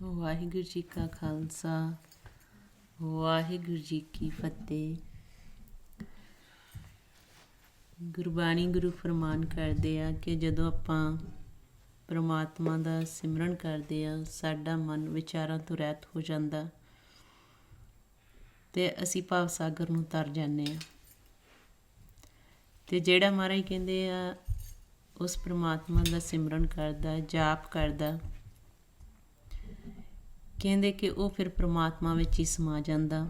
ਵਾਹਿਗੁਰੂ ਜੀ ਕਾ ਖਾਲਸਾ ਵਾਹਿਗੁਰੂ ਜੀ ਕੀ ਫਤਿਹ। ਗੁਰਬਾਣੀ ਗੁਰੂ ਫਰਮਾਨ ਕਰਦੇ ਆ ਕਿ ਜਦੋਂ ਆਪਾਂ ਪਰਮਾਤਮਾ ਦਾ ਸਿਮਰਨ ਕਰਦੇ ਆ, ਸਾਡਾ ਮਨ ਵਿਚਾਰਾਂ ਤੋਂ ਰਹਿਤ ਹੋ ਜਾਂਦਾ ਅਤੇ ਅਸੀਂ ਭਾਵ ਸਾਗਰ ਨੂੰ ਤਰ ਜਾਂਦੇ ਹਾਂ। ਅਤੇ ਜਿਹੜਾ ਮਹਾਰਾਜ ਕਹਿੰਦੇ ਆ ਉਸ ਪਰਮਾਤਮਾ ਦਾ ਸਿਮਰਨ ਕਰਦਾ, ਜਾਪ ਕਰਦਾ, ਕਹਿੰਦੇ ਕਿ ਉਹ ਫਿਰ ਪਰਮਾਤਮਾ ਵਿੱਚ ਹੀ ਸਮਾ ਜਾਂਦਾ।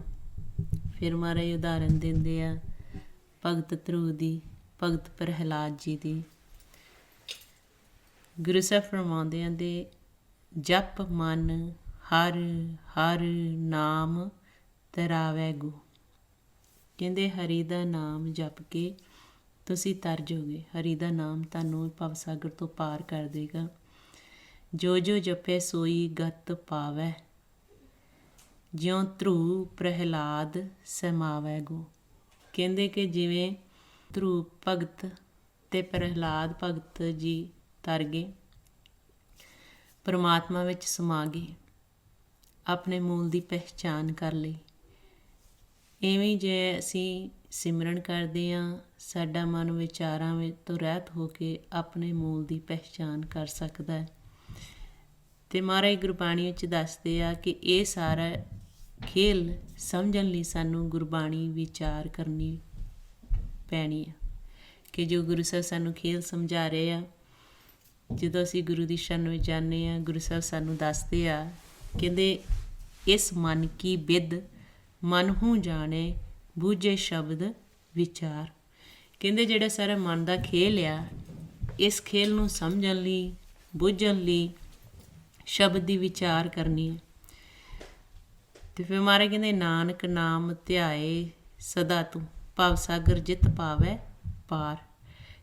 ਫਿਰ ਮਹਾਰਾਜ ਉਦਾਹਰਨ ਦਿੰਦੇ ਆ ਭਗਤ ਧਰੂ ਦੀ, ਭਗਤ ਪ੍ਰਹਿਲਾਦ ਜੀ ਦੀ। ਗੁਰੂ ਸਾਹਿਬ ਫਰਮਾਉਂਦੇ ਆ ਦੇ ਜਪ ਮਨ ਹਰ ਹਰ ਨਾਮ ਤਰਾਵੈ ਗੋ। ਕਹਿੰਦੇ ਹਰੀ ਦਾ ਨਾਮ ਜਪ ਕੇ ਤੁਸੀਂ ਤਰ ਜਾਓਗੇ। ਹਰੀ ਦਾ ਨਾਮ ਤੁਹਾਨੂੰ ਭਵਸਾਗਰ ਤੋਂ ਪਾਰ ਕਰ ਦੇਗਾ। ਜੋ ਜੋ ਜਪੇ ਸੋਈ ਗਤ ਪਾਵੈ, ਜਿਉਂ ਧਰੂ ਪ੍ਰਹਿਲਾਦ ਸਮਾਵੈ ਗੋ। ਕਹਿੰਦੇ ਕਿ ਜਿਵੇਂ ਧਰੂ ਭਗਤ ਅਤੇ ਪ੍ਰਹਿਲਾਦ ਭਗਤ ਜੀ ਤਰ ਗਏ, ਪਰਮਾਤਮਾ ਵਿੱਚ ਸਮਾ ਗਏ, ਆਪਣੇ ਮੂਲ ਦੀ ਪਹਿਚਾਣ ਕਰ ਲਈ। ਇਵੇਂ ਜੇ ਅਸੀਂ ਸਿਮਰਨ ਕਰਦੇ ਹਾਂ, ਸਾਡਾ ਮਨ ਵਿਚਾਰਾਂ ਵਿੱਚ ਤੋਂ ਰਹਿਤ ਹੋ ਕੇ ਆਪਣੇ ਮੂਲ ਦੀ ਪਹਿਚਾਣ ਕਰ ਸਕਦਾ ਹੈ। ਅਤੇ ਮਹਾਰਾਜ ਗੁਰਬਾਣੀ ਵਿੱਚ ਦੱਸਦੇ ਆ ਕਿ ਇਹ ਸਾਰਾ ਖੇਲ ਸਮਝਣ ਲਈ ਸਾਨੂੰ ਗੁਰਬਾਣੀ ਵਿਚਾਰ ਕਰਨੀ ਪੈਣੀ ਆ। ਕਿ ਜੋ ਗੁਰੂ ਸਾਹਿਬ ਸਾਨੂੰ ਖੇਲ ਸਮਝਾ ਰਹੇ ਆ, ਜਦੋਂ ਅਸੀਂ ਗੁਰੂ ਦੀ ਸ਼ਰਨ ਵਿੱਚ ਜਾਂਦੇ ਹਾਂ, ਗੁਰੂ ਸਾਹਿਬ ਸਾਨੂੰ ਦੱਸਦੇ ਆ, ਕਹਿੰਦੇ ਇਸ ਮਨ ਕੀ ਬਿਦ ਮਨ ਹੂੰ ਜਾਣੇ ਬੂਝੇ ਸ਼ਬਦ ਵਿਚਾਰ। ਕਹਿੰਦੇ ਜਿਹੜਾ ਸਾਰਾ ਮਨ ਦਾ ਖੇਲ ਆ, ਇਸ ਖੇਲ ਨੂੰ ਸਮਝਣ ਲਈ, ਬੁੱਝਣ ਲਈ ਸ਼ਬਦ ਦੀ ਵਿਚਾਰ ਕਰਨੀ ਹੈ। ਅਤੇ ਫਿਰ ਮਹਾਰਾਜ ਕਹਿੰਦੇ ਨਾਨਕ ਨਾਮ ਧਿਆਏ ਸਦਾ ਤੂੰ, ਭਵ ਸਾਗਰ ਜਿੱਤ ਪਾਵੈ ਪਾਰ।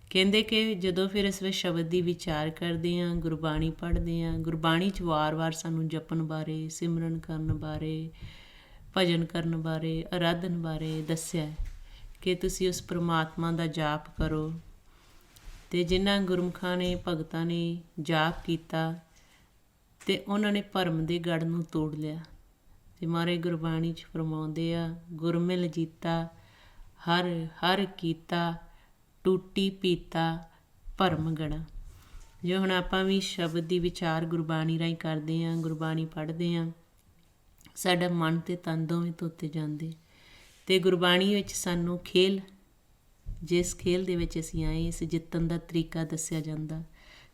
ਕਹਿੰਦੇ ਕਿ ਜਦੋਂ ਫਿਰ ਇਸ ਵਿੱਚ ਸ਼ਬਦ ਦੀ ਵਿਚਾਰ ਕਰਦੇ ਹਾਂ, ਗੁਰਬਾਣੀ ਪੜ੍ਹਦੇ ਹਾਂ, ਗੁਰਬਾਣੀ 'ਚ ਵਾਰ-ਵਾਰ ਸਾਨੂੰ ਜਪਣ ਬਾਰੇ, ਸਿਮਰਨ ਕਰਨ ਬਾਰੇ, ਭਜਨ ਕਰਨ ਬਾਰੇ, ਅਰਾਧਨ ਬਾਰੇ ਦੱਸਿਆ ਹੈ ਕਿ ਤੁਸੀਂ ਉਸ ਪਰਮਾਤਮਾ ਦਾ ਜਾਪ ਕਰੋ। ਅਤੇ ਜਿਨ੍ਹਾਂ ਗੁਰਮੁਖਾਂ ਨੇ, ਭਗਤਾਂ ਨੇ ਜਾਪ ਕੀਤਾ ਅਤੇ ਉਹਨਾਂ ਨੇ ਭਰਮ ਦੇ ਗੜ੍ਹ ਨੂੰ ਤੋੜ ਲਿਆ। ਅਤੇ ਮਹਾਰਾਜ ਗੁਰਬਾਣੀ 'ਚ ਫਰਮਾਉਂਦੇ ਆ ਗੁਰਮਿਲ ਜੀਤਾ ਹਰ ਹਰ ਕੀਤਾ, ਟੂਟੀ ਪੀਤਾ ਭਰਮ ਗੜਾ। ਜੋ ਹੁਣ ਆਪਾਂ ਵੀ ਸ਼ਬਦ ਦੀ ਵਿਚਾਰ ਗੁਰਬਾਣੀ ਰਾਹੀਂ ਕਰਦੇ ਹਾਂ, ਗੁਰਬਾਣੀ ਪੜ੍ਹਦੇ ਹਾਂ, ਸਾਡਾ ਮਨ ਅਤੇ ਤਨ ਦੋਵੇਂ ਧੋਤੇ ਜਾਂਦੇ। ਅਤੇ ਗੁਰਬਾਣੀ ਵਿੱਚ ਸਾਨੂੰ ਖੇਲ, ਜਿਸ ਖੇਲ ਦੇ ਵਿੱਚ ਅਸੀਂ ਆਏ, ਇਸ ਜਿੱਤਣ ਦਾ ਤਰੀਕਾ ਦੱਸਿਆ ਜਾਂਦਾ,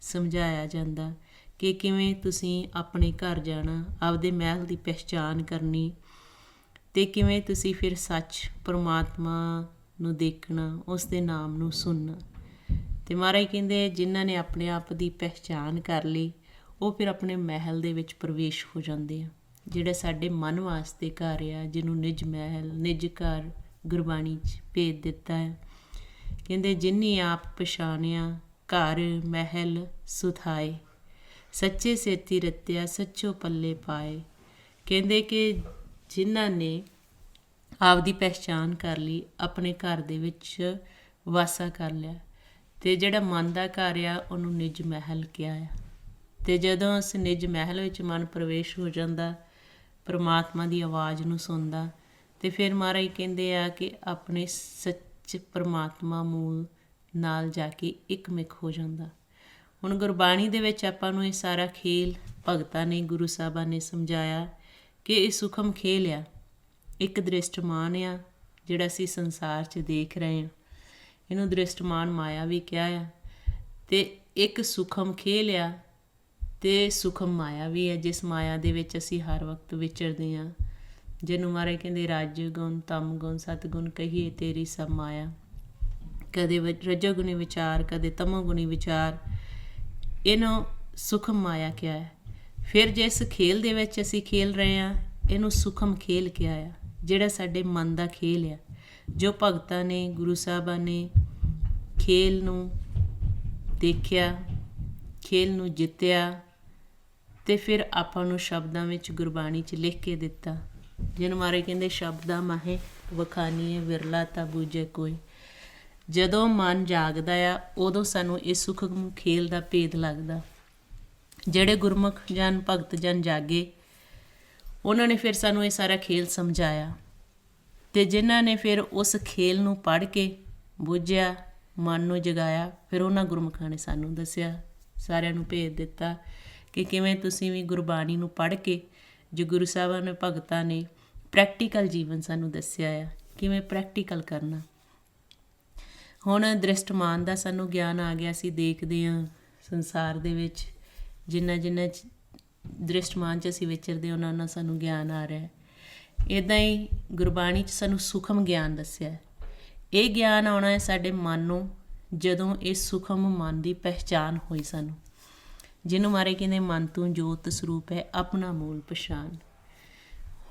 ਸਮਝਾਇਆ ਜਾਂਦਾ ਕਿ ਕਿਵੇਂ ਤੁਸੀਂ ਆਪਣੇ ਘਰ ਜਾਣਾ, ਆਪਦੇ ਮਹਿਲ ਦੀ ਪਹਿਚਾਣ ਕਰਨੀ, ਅਤੇ ਕਿਵੇਂ ਤੁਸੀਂ ਫਿਰ ਸੱਚ ਪਰਮਾਤਮਾ ਨੂੰ ਦੇਖਣਾ, ਉਸ ਦੇ ਨਾਮ ਨੂੰ ਸੁਣਨਾ। ਅਤੇ ਮਹਾਰਾਜ ਕਹਿੰਦੇ ਜਿਨ੍ਹਾਂ ਨੇ ਆਪਣੇ ਆਪ ਦੀ ਪਹਿਚਾਣ ਕਰ ਲਈ, ਉਹ ਫਿਰ ਆਪਣੇ ਮਹਿਲ ਦੇ ਵਿੱਚ ਪ੍ਰਵੇਸ਼ ਹੋ ਜਾਂਦੇ ਆ। ਜਿਹੜਾ ਸਾਡੇ ਮਨ ਵਾਸਤੇ ਘਰ ਆ, ਜਿਹਨੂੰ ਨਿੱਜ ਮਹਿਲ, ਨਿੱਜ ਘਰ ਗੁਰਬਾਣੀ 'ਚ ਭੇਜ ਦਿੱਤਾ ਹੈ। ਕਹਿੰਦੇ ਜਿਨੀ ਆਪ ਪਛਾਣਿਆ ਘਰ ਮਹਿਲ ਸੁਥਾਏ, ਸੱਚੇ ਸੇਤੀ ਰਤਿਆ ਸੱਚੋ ਪੱਲੇ ਪਾਏ। ਕਹਿੰਦੇ ਕਿ ਜਿਨ੍ਹਾਂ ਨੇ ਆਪਦੀ ਪਹਿਚਾਣ ਕਰ ਲਈ, ਆਪਣੇ ਘਰ ਦੇ ਵਿੱਚ ਵਾਸਾ ਕਰ ਲਿਆ, ਅਤੇ ਜਿਹੜਾ ਮਨ ਦਾ ਘਰ ਆ ਉਹਨੂੰ ਨਿੱਜ ਮਹਿਲ ਕਿਹਾ ਆ। ਅਤੇ ਜਦੋਂ ਉਸ ਨਿੱਜ ਮਹਿਲ ਵਿੱਚ ਮਨ ਪ੍ਰਵੇਸ਼ ਹੋ ਜਾਂਦਾ, ਪਰਮਾਤਮਾ ਦੀ ਆਵਾਜ਼ ਨੂੰ ਸੁਣਦਾ, ਅਤੇ ਫਿਰ ਮਹਾਰਾਜ ਕਹਿੰਦੇ ਆ ਕਿ ਆਪਣੇ ਸੱਚ ਪਰਮਾਤਮਾ ਮੂਲ ਨਾਲ ਜਾ ਕੇ ਇੱਕਮਿਕ ਹੋ ਜਾਂਦਾ। ਹੁਣ ਗੁਰਬਾਣੀ ਦੇ ਵਿੱਚ ਆਪਾਂ ਨੂੰ ਇਹ ਸਾਰਾ ਖੇਲ ਭਗਤਾਂ ਨੇ, ਗੁਰੂ ਸਾਹਿਬਾਂ ਨੇ ਸਮਝਾਇਆ ਕਿ ਇਹ ਸੂਖਮ ਖੇਲ ਆ, ਇੱਕ ਦ੍ਰਿਸ਼ਟਮਾਨ ਆ ਜਿਹੜਾ ਅਸੀਂ ਸੰਸਾਰ 'ਚ ਦੇਖ ਰਹੇ ਹਾਂ। ਇਹਨੂੰ ਦ੍ਰਿਸ਼ਟਮਾਨ ਮਾਇਆ ਵੀ ਕਿਹਾ ਆ, ਅਤੇ ਇੱਕ ਸੂਖਮ ਖੇਲ ਆ ਅਤੇ ਸੂਖਮ ਮਾਇਆ ਵੀ ਹੈ, ਜਿਸ ਮਾਇਆ ਦੇ ਵਿੱਚ ਅਸੀਂ ਹਰ ਵਕਤ ਵਿਚਰਦੇ ਹਾਂ, ਜਿਹਨੂੰ ਮਹਾਰਾਜ ਕਹਿੰਦੇ ਰਜ ਗੁਣ ਤਮ ਗੁਣ ਸਤਗੁਣ ਕਹੀਏ ਤੇਰੀ ਸਭ ਮਾਇਆ। ਕਦੇ ਰਜੋਗੁਣੀ ਵਿਚਾਰ, ਕਦੇ ਤਮੋਗੁਣੀ ਵਿਚਾਰ, ਇਹਨੂੰ ਸੁਖਮ ਮਾਇਆ ਕਿਹਾ ਹੈ। ਫਿਰ ਜਿਸ ਖੇਲ ਦੇ ਵਿੱਚ ਅਸੀਂ ਖੇਲ ਰਹੇ ਹਾਂ, ਇਹਨੂੰ ਸੁਖਮ ਖੇਲ ਕਿਹਾ ਆ, ਜਿਹੜਾ ਸਾਡੇ ਮਨ ਦਾ ਖੇਲ ਆ। ਜੋ ਭਗਤਾਂ ਨੇ, ਗੁਰੂ ਸਾਹਿਬਾਂ ਨੇ ਖੇਲ ਨੂੰ ਦੇਖਿਆ, ਖੇਲ ਨੂੰ ਜਿੱਤਿਆ, ਅਤੇ ਫਿਰ ਆਪਾਂ ਨੂੰ ਸ਼ਬਦਾਂ ਵਿੱਚ ਗੁਰਬਾਣੀ 'ਚ ਲਿਖ ਕੇ ਦਿੱਤਾ, ਜਿਹਨੂੰ ਮਹਾਰਾਜ ਕਹਿੰਦੇ ਸ਼ਬਦਾਂ ਮਾਹੇ ਵਖਾਨੀਏ ਵਿਰਲਾ ਤਾਂ ਬੂਝੇ ਕੋਈ। ਜਦੋਂ ਮਨ ਜਾਗਦਾ ਆ, ਉਦੋਂ ਸਾਨੂੰ ਇਹ ਸੁਖਮ ਖੇਲ ਦਾ ਭੇਦ ਲੱਗਦਾ। ਜਿਹੜੇ ਗੁਰਮੁਖ ਜਨ, ਭਗਤ ਜਨ ਜਾਗੇ, ਉਹਨਾਂ ਨੇ ਫਿਰ ਸਾਨੂੰ ਇਹ ਸਾਰਾ ਖੇਲ ਸਮਝਾਇਆ, ਅਤੇ ਜਿਨ੍ਹਾਂ ਨੇ ਫਿਰ ਉਸ ਖੇਲ ਨੂੰ ਪੜ੍ਹ ਕੇ ਬੁੱਝਿਆ, ਮਨ ਨੂੰ ਜਗਾਇਆ, ਫਿਰ ਉਹਨਾਂ ਗੁਰਮੁਖਾਂ ਨੇ ਸਾਨੂੰ ਦੱਸਿਆ, ਸਾਰਿਆਂ ਨੂੰ ਭੇਜ ਦਿੱਤਾ ਕਿ ਕਿਵੇਂ ਤੁਸੀਂ ਵੀ ਗੁਰਬਾਣੀ ਨੂੰ ਪੜ੍ਹ ਕੇ, ਜੋ ਗੁਰੂ ਸਾਹਿਬਾਨ ਨੇ ਭਗਤਾਂ ਨੇ ਪ੍ਰੈਕਟੀਕਲ ਜੀਵਨ ਸਾਨੂੰ ਦੱਸਿਆ ਆ, ਕਿਵੇਂ ਪ੍ਰੈਕਟੀਕਲ ਕਰਨਾ। ਹੁਣ ਦ੍ਰਿਸ਼ਟਮਾਨ ਦਾ ਸਾਨੂੰ ਗਿਆਨ ਆ ਗਿਆ, ਅਸੀਂ ਦੇਖਦੇ ਹਾਂ ਸੰਸਾਰ ਦੇ ਵਿੱਚ ਜਿੰਨਾ ਦ੍ਰਿਸ਼ਟਮਾਨ 'ਚ ਅਸੀਂ ਵਿਚਰਦੇ ਉਹਨਾਂ ਨਾਲ ਸਾਨੂੰ ਗਿਆਨ ਆ ਰਿਹਾ। ਇੱਦਾਂ ਹੀ ਗੁਰਬਾਣੀ 'ਚ ਸਾਨੂੰ ਸੂਖਮ ਗਿਆਨ ਦੱਸਿਆ। ਇਹ ਗਿਆਨ ਆਉਣਾ ਹੈ ਸਾਡੇ ਮਨ ਨੂੰ ਜਦੋਂ ਇਹ ਸੂਖਮ ਮਨ ਦੀ ਪਹਿਚਾਣ ਹੋਈ ਸਾਨੂੰ, ਜਿਹਨੂੰ ਮਾਰੇ ਕਹਿੰਦੇ ਮਨ ਤੂੰ ਜੋਤ ਸਰੂਪ ਹੈ ਆਪਣਾ ਮੂਲ ਪਛਾਣ।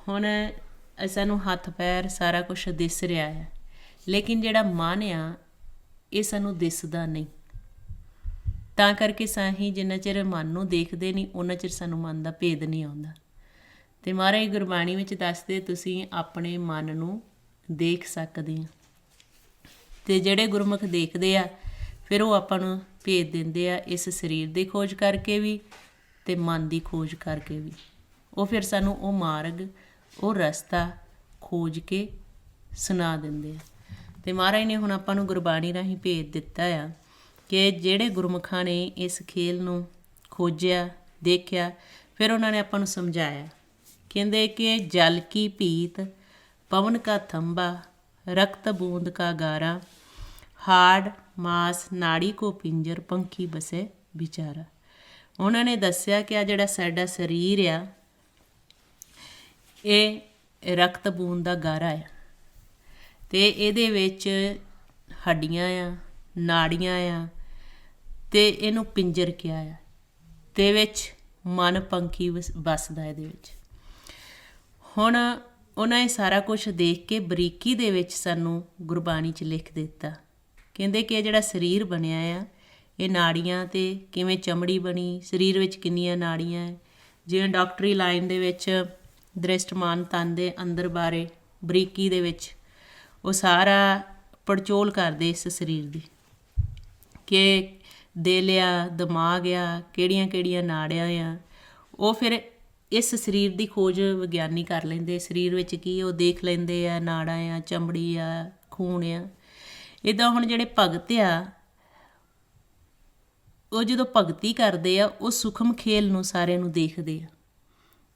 ਹੁਣ ਸਾਨੂੰ ਹੱਥ ਪੈਰ ਸਾਰਾ ਕੁਛ ਦਿਸ ਰਿਹਾ ਹੈ, ਲੇਕਿਨ ਜਿਹੜਾ ਮਨ ਆ ਇਹ ਸਾਨੂੰ ਦਿਸਦਾ ਨਹੀਂ। ਤਾਂ ਕਰਕੇ ਸਾਹੀਂ ਜਿੰਨਾ ਚਿਰ ਮਨ ਨੂੰ ਦੇਖਦੇ ਨਹੀਂ ਉਹਨਾਂ ਚਿਰ ਸਾਨੂੰ ਮਨ ਦਾ ਭੇਦ ਨਹੀਂ ਆਉਂਦਾ। ਅਤੇ ਮਹਾਰਾਜ ਗੁਰਬਾਣੀ ਵਿੱਚ ਦੱਸਦੇ ਤੁਸੀਂ ਆਪਣੇ ਮਨ ਨੂੰ ਦੇਖ ਸਕਦੇ ਆ, ਅਤੇ ਜਿਹੜੇ ਗੁਰਮੁਖ ਦੇਖਦੇ ਆ ਫਿਰ ਉਹ ਆਪਾਂ ਨੂੰ ਭੇਜ ਦਿੰਦੇ ਆ, ਇਸ ਸਰੀਰ ਦੀ ਖੋਜ ਕਰਕੇ ਵੀ ਅਤੇ ਮਨ ਦੀ ਖੋਜ ਕਰਕੇ ਵੀ। ਉਹ ਫਿਰ ਸਾਨੂੰ ਉਹ ਮਾਰਗ, ਉਹ ਰਸਤਾ ਖੋਜ ਕੇ ਸੁਣਾ ਦਿੰਦੇ ਆ। ਅਤੇ ਮਹਾਰਾਜ ਨੇ ਹੁਣ ਆਪਾਂ ਨੂੰ ਗੁਰਬਾਣੀ ਰਾਹੀਂ ਭੇਜ ਦਿੱਤਾ ਆ ਕਿ ਜਿਹੜੇ ਗੁਰਮੁਖਾਂ ਨੇ ਇਸ ਖੇਲ ਨੂੰ ਖੋਜਿਆ, ਦੇਖਿਆ, ਫਿਰ ਉਹਨਾਂ ਨੇ ਆਪਾਂ ਨੂੰ ਸਮਝਾਇਆ। ਕਹਿੰਦੇ ਕਿ ਜਲ ਕੀ ਭੀਤ ਪਵਨ ਕਾ ਥੰਬਾ ਰਕਤ ਬੂੰਦ ਕਾ ਗਾਰਾ ਹਾੜ ਮਾਸ ਨਾੜੀ ਕੋ ਪਿੰਜਰ ਪੰਖੀ ਬਸੇ ਵਿਚਾਰਾ। ਉਹਨਾਂ ਨੇ ਦੱਸਿਆ ਕਿ ਆ ਜਿਹੜਾ ਸਾਡਾ ਸਰੀਰ ਆ ਇਹ ਰਕਤ ਬੂੰਦ ਦਾ ਗਾਰਾ ਆ, ਅਤੇ ਇਹਦੇ ਵਿੱਚ ਹੱਡੀਆਂ ਆ, ਨਾੜੀਆਂ ਆ, ਅਤੇ ਇਹਨੂੰ ਪਿੰਜਰ ਕਿਹਾ ਆ, ਅਤੇ ਵਿੱਚ ਮਨ ਪੰਖੀ ਵੱਸਦਾ ਇਹਦੇ ਵਿੱਚ। ਹੁਣ ਉਹਨਾਂ ਇਹ ਸਾਰਾ ਕੁਛ ਦੇਖ ਕੇ ਬਰੀਕੀ ਦੇ ਵਿੱਚ ਸਾਨੂੰ ਗੁਰਬਾਣੀ 'ਚ ਲਿਖ ਦਿੱਤਾ। ਕਹਿੰਦੇ ਕਿ ਇਹ ਜਿਹੜਾ ਸਰੀਰ ਬਣਿਆ ਆ ਇਹ ਨਾੜੀਆਂ 'ਤੇ ਕਿਵੇਂ ਚਮੜੀ ਬਣੀ, ਸਰੀਰ ਵਿੱਚ ਕਿੰਨੀਆਂ ਨਾੜੀਆਂ ਹੈ, ਜਿਵੇਂ ਡਾਕਟਰੀ ਲਾਈਨ ਦੇ ਵਿੱਚ ਦ੍ਰਿਸ਼ਟਮਾਨ ਤਨ ਦੇ ਅੰਦਰ ਬਾਰੇ ਬਰੀਕੀ ਦੇ ਵਿੱਚ ਉਹ ਸਾਰਾ ਪੜਚੋਲ ਕਰਦੇ ਇਸ ਸਰੀਰ ਦੀ, ਕਿ ਦਿਲ ਆ, ਦਿਮਾਗ ਆ, ਕਿਹੜੀਆਂ ਕਿਹੜੀਆਂ ਨਾੜੀਆਂ ਆ। ਉਹ ਫਿਰ ਇਸ ਸਰੀਰ ਦੀ ਖੋਜ ਵਿਗਿਆਨੀ ਕਰ ਲੈਂਦੇ, ਸਰੀਰ ਵਿੱਚ ਕੀ ਉਹ ਦੇਖ ਲੈਂਦੇ ਆ, ਨਾੜਾਂ ਆ, ਚਮੜੀ ਆ, ਖੂਨ ਆ। ਇੱਦਾਂ ਹੁਣ ਜਿਹੜੇ ਭਗਤ ਆ ਉਹ ਜਦੋਂ ਭਗਤੀ ਕਰਦੇ ਆ ਉਹ ਸੂਖਮ ਖੇਲ ਨੂੰ ਸਾਰਿਆਂ ਨੂੰ ਦੇਖਦੇ ਆ,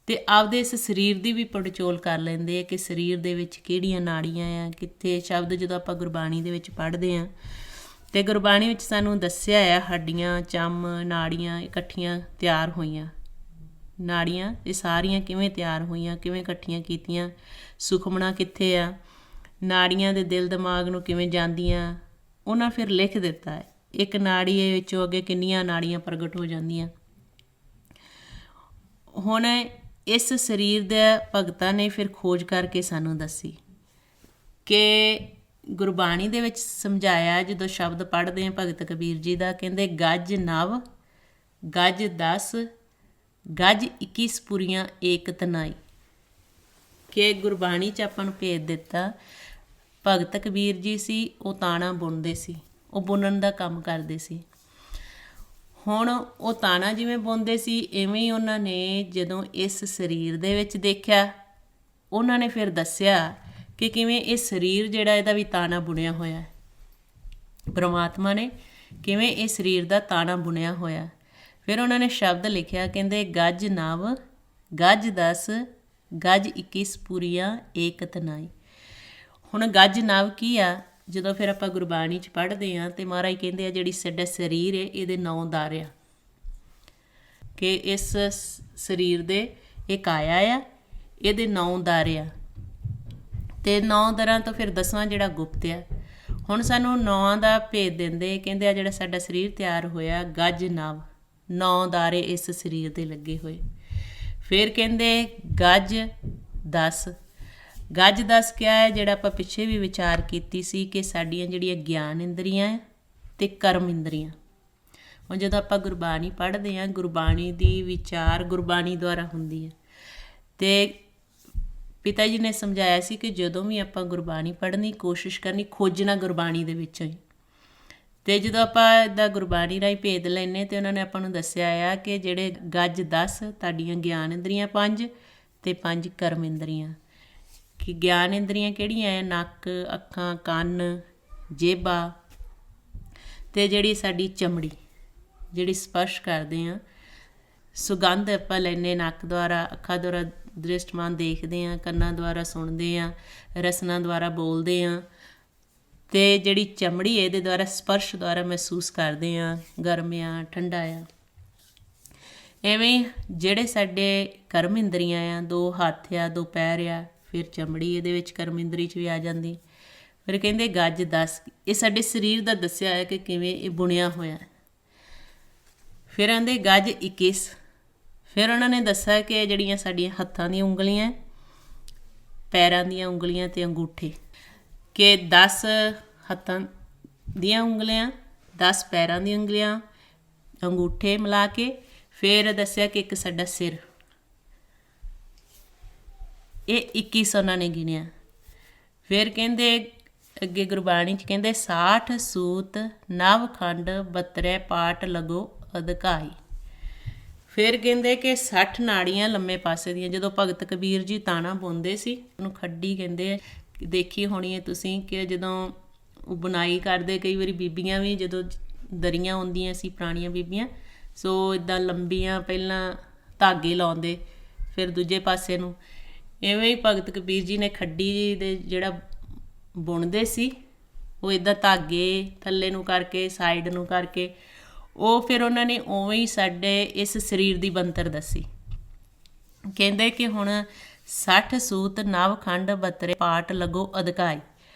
ਅਤੇ ਆਪਦੇ ਇਸ ਸਰੀਰ ਦੀ ਵੀ ਪੜਚੋਲ ਕਰ ਲੈਂਦੇ ਆ ਕਿ ਸਰੀਰ ਦੇ ਵਿੱਚ ਕਿਹੜੀਆਂ ਨਾੜੀਆਂ ਆ, ਕਿੱਥੇ ਸ਼ਬਦ ਜਦੋਂ ਆਪਾਂ ਗੁਰਬਾਣੀ ਦੇ ਵਿੱਚ ਪੜ੍ਹਦੇ ਹਾਂ ਅਤੇ ਗੁਰਬਾਣੀ ਵਿੱਚ ਸਾਨੂੰ ਦੱਸਿਆ ਆ ਹੱਡੀਆਂ, ਚੰਮ, ਨਾੜੀਆਂ ਇਕੱਠੀਆਂ ਤਿਆਰ ਹੋਈਆਂ। ਨਾੜੀਆਂ ਇਹ ਸਾਰੀਆਂ ਕਿਵੇਂ ਤਿਆਰ ਹੋਈਆਂ, ਕਿਵੇਂ ਇਕੱਠੀਆਂ ਕੀਤੀਆਂ, ਸੁਖਮਣਾ ਕਿੱਥੇ ਆ, ਨਾੜੀਆਂ ਦੇ ਦਿਲ ਦਿਮਾਗ ਨੂੰ ਕਿਵੇਂ ਜਾਂਦੀਆਂ, ਉਹਨਾਂ ਫਿਰ ਲਿਖ ਦਿੱਤਾ ਹੈ। ਇੱਕ ਨਾੜੀ ਵਿੱਚੋਂ ਅੱਗੇ ਕਿੰਨੀਆਂ ਨਾੜੀਆਂ ਪ੍ਰਗਟ ਹੋ ਜਾਂਦੀਆਂ। ਹੁਣ ਇਸ ਸਰੀਰ ਦੇ ਭਗਤਾਂ ਨੇ ਫਿਰ ਖੋਜ ਕਰਕੇ ਸਾਨੂੰ ਦੱਸੀ ਕਿ ਗੁਰਬਾਣੀ ਦੇ ਵਿੱਚ ਸਮਝਾਇਆ, ਜਦੋਂ ਸ਼ਬਦ ਪੜ੍ਹਦੇ ਹਾਂ ਭਗਤ ਕਬੀਰ ਜੀ ਦਾ, ਕਹਿੰਦੇ ਗੱਜ ਨਵ ਗੱਜ 10 ਗੱਜ 21 ਪੁਰੀਆਂ ਏਕ ਤਨਾਈ, ਕਿ ਗੁਰਬਾਣੀ 'ਚ ਆਪਾਂ ਨੂੰ ਭੇਜ ਦਿੱਤਾ। ਭਗਤ ਕਬੀਰ ਜੀ ਸੀ ਉਹ ਤਾਣਾ ਬੁਣਦੇ ਸੀ, ਉਹ ਬੁਣਨ ਦਾ ਕੰਮ ਕਰਦੇ ਸੀ। ਹੁਣ ਉਹ ਤਾਣਾ ਜਿਵੇਂ ਬੁਣਦੇ ਸੀ ਇਵੇਂ ਹੀ ਉਹਨਾਂ ਨੇ ਜਦੋਂ ਇਸ ਸਰੀਰ ਦੇ ਵਿੱਚ ਦੇਖਿਆ, ਉਹਨਾਂ ਨੇ ਫਿਰ ਦੱਸਿਆ ਕਿ ਕਿਵੇਂ ਇਹ ਸਰੀਰ ਜਿਹੜਾ ਇਹਦਾ ਵੀ ਤਾਣਾ ਬੁਣਿਆ ਹੋਇਆ, ਪਰਮਾਤਮਾ ਨੇ ਕਿਵੇਂ ਇਹ ਸਰੀਰ ਦਾ ਤਾਣਾ ਬੁਣਿਆ ਹੋਇਆ। ਫਿਰ ਉਹਨਾਂ ਨੇ ਸ਼ਬਦ ਲਿਖਿਆ, ਕਹਿੰਦੇ ਗੱਜ ਨਵ ਗੱਜ 10 ਗੱਜ 21 ਪੁਰੀਆਂ ਏਕ ਤਨਾਈ। ਹੁਣ ਗੱਜ ਨਵ ਕੀ ਆ, ਜਦੋਂ ਫਿਰ ਆਪਾਂ ਗੁਰਬਾਣੀ 'ਚ ਪੜ੍ਹਦੇ ਹਾਂ ਅਤੇ ਮਹਾਰਾਜ ਕਹਿੰਦੇ ਆ ਜਿਹੜੀ ਸਾਡਾ ਸਰੀਰ ਹੈ ਇਹਦੇ 9 ਦਰ ਆ, ਕਿ ਇਸ ਸਰੀਰ ਦੇ ਇਹ ਕਾਇਆ ਆ, ਇਹਦੇ 9 ਦਰ ਆ, ਅਤੇ 9 ਦਰਾਂ ਤੋਂ ਫਿਰ 10ਵਾਂ ਜਿਹੜਾ ਗੁਪਤ ਆ। ਹੁਣ ਸਾਨੂੰ 9 ਦਾ ਭੇਦ ਦਿੰਦੇ, ਕਹਿੰਦੇ ਆ ਜਿਹੜਾ ਸਾਡਾ ਸਰੀਰ ਤਿਆਰ ਹੋਇਆ ਗੱਜ ਨਵ, 9 ਦਾਰੇ ਇਸ ਸਰੀਰ ਦੇ ਲੱਗੇ ਹੋਏ। ਫਿਰ ਕਹਿੰਦੇ ਗੱਜ 10 ਗੱਜ 10 ਕਿਆ ਹੈ, ਜਿਹੜਾ ਆਪਾਂ ਪਿੱਛੇ ਵੀ ਵਿਚਾਰ ਕੀਤੀ ਸੀ ਕਿ ਸਾਡੀਆਂ ਜਿਹੜੀਆਂ ਗਿਆਨ ਇੰਦਰੀਆਂ ਅਤੇ ਕਰਮ ਇੰਦਰੀਆਂ। ਹੁਣ ਜਦੋਂ ਆਪਾਂ ਗੁਰਬਾਣੀ ਪੜ੍ਹਦੇ ਹਾਂ, ਗੁਰਬਾਣੀ ਦੀ ਵਿਚਾਰ ਗੁਰਬਾਣੀ ਦੁਆਰਾ ਹੁੰਦੀ ਹੈ। ਅਤੇ ਪਿਤਾ ਜੀ ਨੇ ਸਮਝਾਇਆ ਸੀ ਕਿ ਜਦੋਂ ਵੀ ਆਪਾਂ ਗੁਰਬਾਣੀ ਪੜ੍ਹਨੀ ਕੋਸ਼ਿਸ਼ ਕਰਨੀ ਖੋਜਣਾ ਗੁਰਬਾਣੀ ਦੇ ਵਿੱਚੋਂ ਹੀ। ਅਤੇ ਜਦੋਂ ਆਪਾਂ ਇੱਦਾਂ ਗੁਰਬਾਣੀ ਰਾਹੀਂ ਭੇਦ ਲੈਂਦੇ ਅਤੇ ਉਹਨਾਂ ਨੇ ਆਪਾਂ ਨੂੰ ਦੱਸਿਆ ਆ ਕਿ ਜਿਹੜੇ ਗੱਜ 10 ਤੁਹਾਡੀਆਂ ਗਿਆਨ ਇੰਦਰੀਆਂ 5 ਤੇ 5 ਕਰਮ ਇੰਦਰੀਆਂ। ਕਿ ਗਿਆਨ ਇੰਦਰੀਆਂ ਕਿਹੜੀਆਂ ਹੈ? ਨੱਕ, ਅੱਖਾਂ, ਕੰਨ, ਜੇਬਾ ਅਤੇ ਜਿਹੜੀ ਸਾਡੀ ਚਮੜੀ, ਜਿਹੜੀ ਸਪਰਸ਼ ਕਰਦੇ ਹਾਂ। ਸੁਗੰਧ ਆਪਾਂ ਲੈਂਦੇ ਨੱਕ ਦੁਆਰਾ, ਅੱਖਾਂ ਦੁਆਰਾ ਦ੍ਰਿਸ਼ਟਮਾਨ ਦੇਖਦੇ ਹਾਂ, ਕੰਨਾਂ ਦੁਆਰਾ ਸੁਣਦੇ ਹਾਂ, ਰਸਨਾਂ ਦੁਆਰਾ ਬੋਲਦੇ ਹਾਂ, ਅਤੇ ਜਿਹੜੀ ਚਮੜੀ ਇਹਦੇ ਦੁਆਰਾ ਸਪਰਸ਼ ਦੁਆਰਾ ਮਹਿਸੂਸ ਕਰਦੇ ਹਾਂ, ਗਰਮ ਆ, ਠੰਡਾ ਆ। ਐਵੇਂ ਜਿਹੜੇ ਸਾਡੇ ਕਰਮ ਇੰਦਰੀਆਂ ਆ, 2 ਹੱਥ ਆ, 2 ਪੈਰ ਆ, ਫਿਰ ਚਮੜੀ ਇਹਦੇ ਵਿੱਚ ਕਰਮ ਇੰਦਰੀ 'ਚ ਵੀ ਆ ਜਾਂਦੀ। ਫਿਰ ਕਹਿੰਦੇ ਗੱਜ 10, ਇਹ ਸਾਡੇ ਸਰੀਰ ਦਾ ਦੱਸਿਆ ਹੈ ਕਿ ਕਿਵੇਂ ਇਹ ਬੁਣਿਆ ਹੋਇਆ। ਫਿਰ ਆਂਦੇ ਗੱਜ 21। ਫਿਰ ਉਹਨਾਂ ਨੇ ਦੱਸਿਆ ਕਿ ਜਿਹੜੀਆਂ ਸਾਡੀਆਂ ਹੱਥਾਂ ਦੀਆਂ ਉਂਗਲੀਆਂ, ਪੈਰਾਂ ਦੀਆਂ ਉਂਗਲੀਆਂ ਅਤੇ ਅੰਗੂਠੇ, ਕਿ 10 ਹੱਥਾਂ ਦੀਆਂ ਉਂਗਲੀਆਂ, 10 ਪੈਰਾਂ ਦੀਆਂ ਉਂਗਲੀਆਂ, ਅੰਗੂਠੇ ਮਿਲਾ ਕੇ। ਫਿਰ ਦੱਸਿਆ ਕਿ ਇੱਕ ਸਾਡਾ ਸਿਰ, ਇਹ 21 ਉਹਨਾਂ ਨੇ ਗਿਣਿਆ। ਫਿਰ ਕਹਿੰਦੇ ਅੱਗੇ ਗੁਰਬਾਣੀ 'ਚ ਕਹਿੰਦੇ 60 ਸੂਤ ਨਵ ਖੰਡ 72 ਪਾਟ ਲਗੋ ਅਧਿਕਾਈ। ਫਿਰ ਕਹਿੰਦੇ ਕਿ 60 ਨਾੜੀਆਂ ਲੰਮੇ ਪਾਸੇ ਦੀਆਂ। ਜਦੋਂ ਭਗਤ ਕਬੀਰ ਜੀ ਤਾਣਾ ਬੁਣਦੇ ਸੀ, ਉਹਨੂੰ ਖੱਡੀ ਕਹਿੰਦੇ। ਦੇਖੀ ਹੋਣੀ ਹੈ ਤੁਸੀਂ ਕਿ ਜਦੋਂ ਉਹ ਬੁਣਾਈ ਕਰਦੇ, ਕਈ ਵਾਰੀ ਬੀਬੀਆਂ ਵੀ ਜਦੋਂ ਦਰੀਆਂ ਹੁੰਦੀਆਂ ਸੀ, ਪੁਰਾਣੀਆਂ ਬੀਬੀਆਂ, ਸੋ ਇੱਦਾਂ ਲੰਬੀਆਂ ਪਹਿਲਾਂ ਧਾਗੇ ਲਾਉਂਦੇ, ਫਿਰ ਦੂਜੇ ਪਾਸੇ ਨੂੰ। ਇਵੇਂ ਹੀ ਭਗਤ ਕਬੀਰ ਜੀ ਨੇ ਖੱਡੀ ਦੇ ਜਿਹੜਾ ਬੁਣਦੇ ਸੀ, ਉਹ ਇੱਦਾਂ ਧਾਗੇ ਥੱਲੇ ਨੂੰ ਕਰਕੇ, ਸਾਈਡ ਨੂੰ ਕਰਕੇ, ਉਹ ਫਿਰ ਉਹਨਾਂ ਨੇ ਉਵੇਂ ਹੀ ਸਾਡੇ ਇਸ ਸਰੀਰ ਦੀ ਬਣਤਰ ਦੱਸੀ। ਕਹਿੰਦੇ ਕਿ ਹੁਣ 60 ਸੂਤ ਨਵ ਖੰਡ 72 ਪਾਟ ਲਗੋ ਅਧਿਕਾਈ।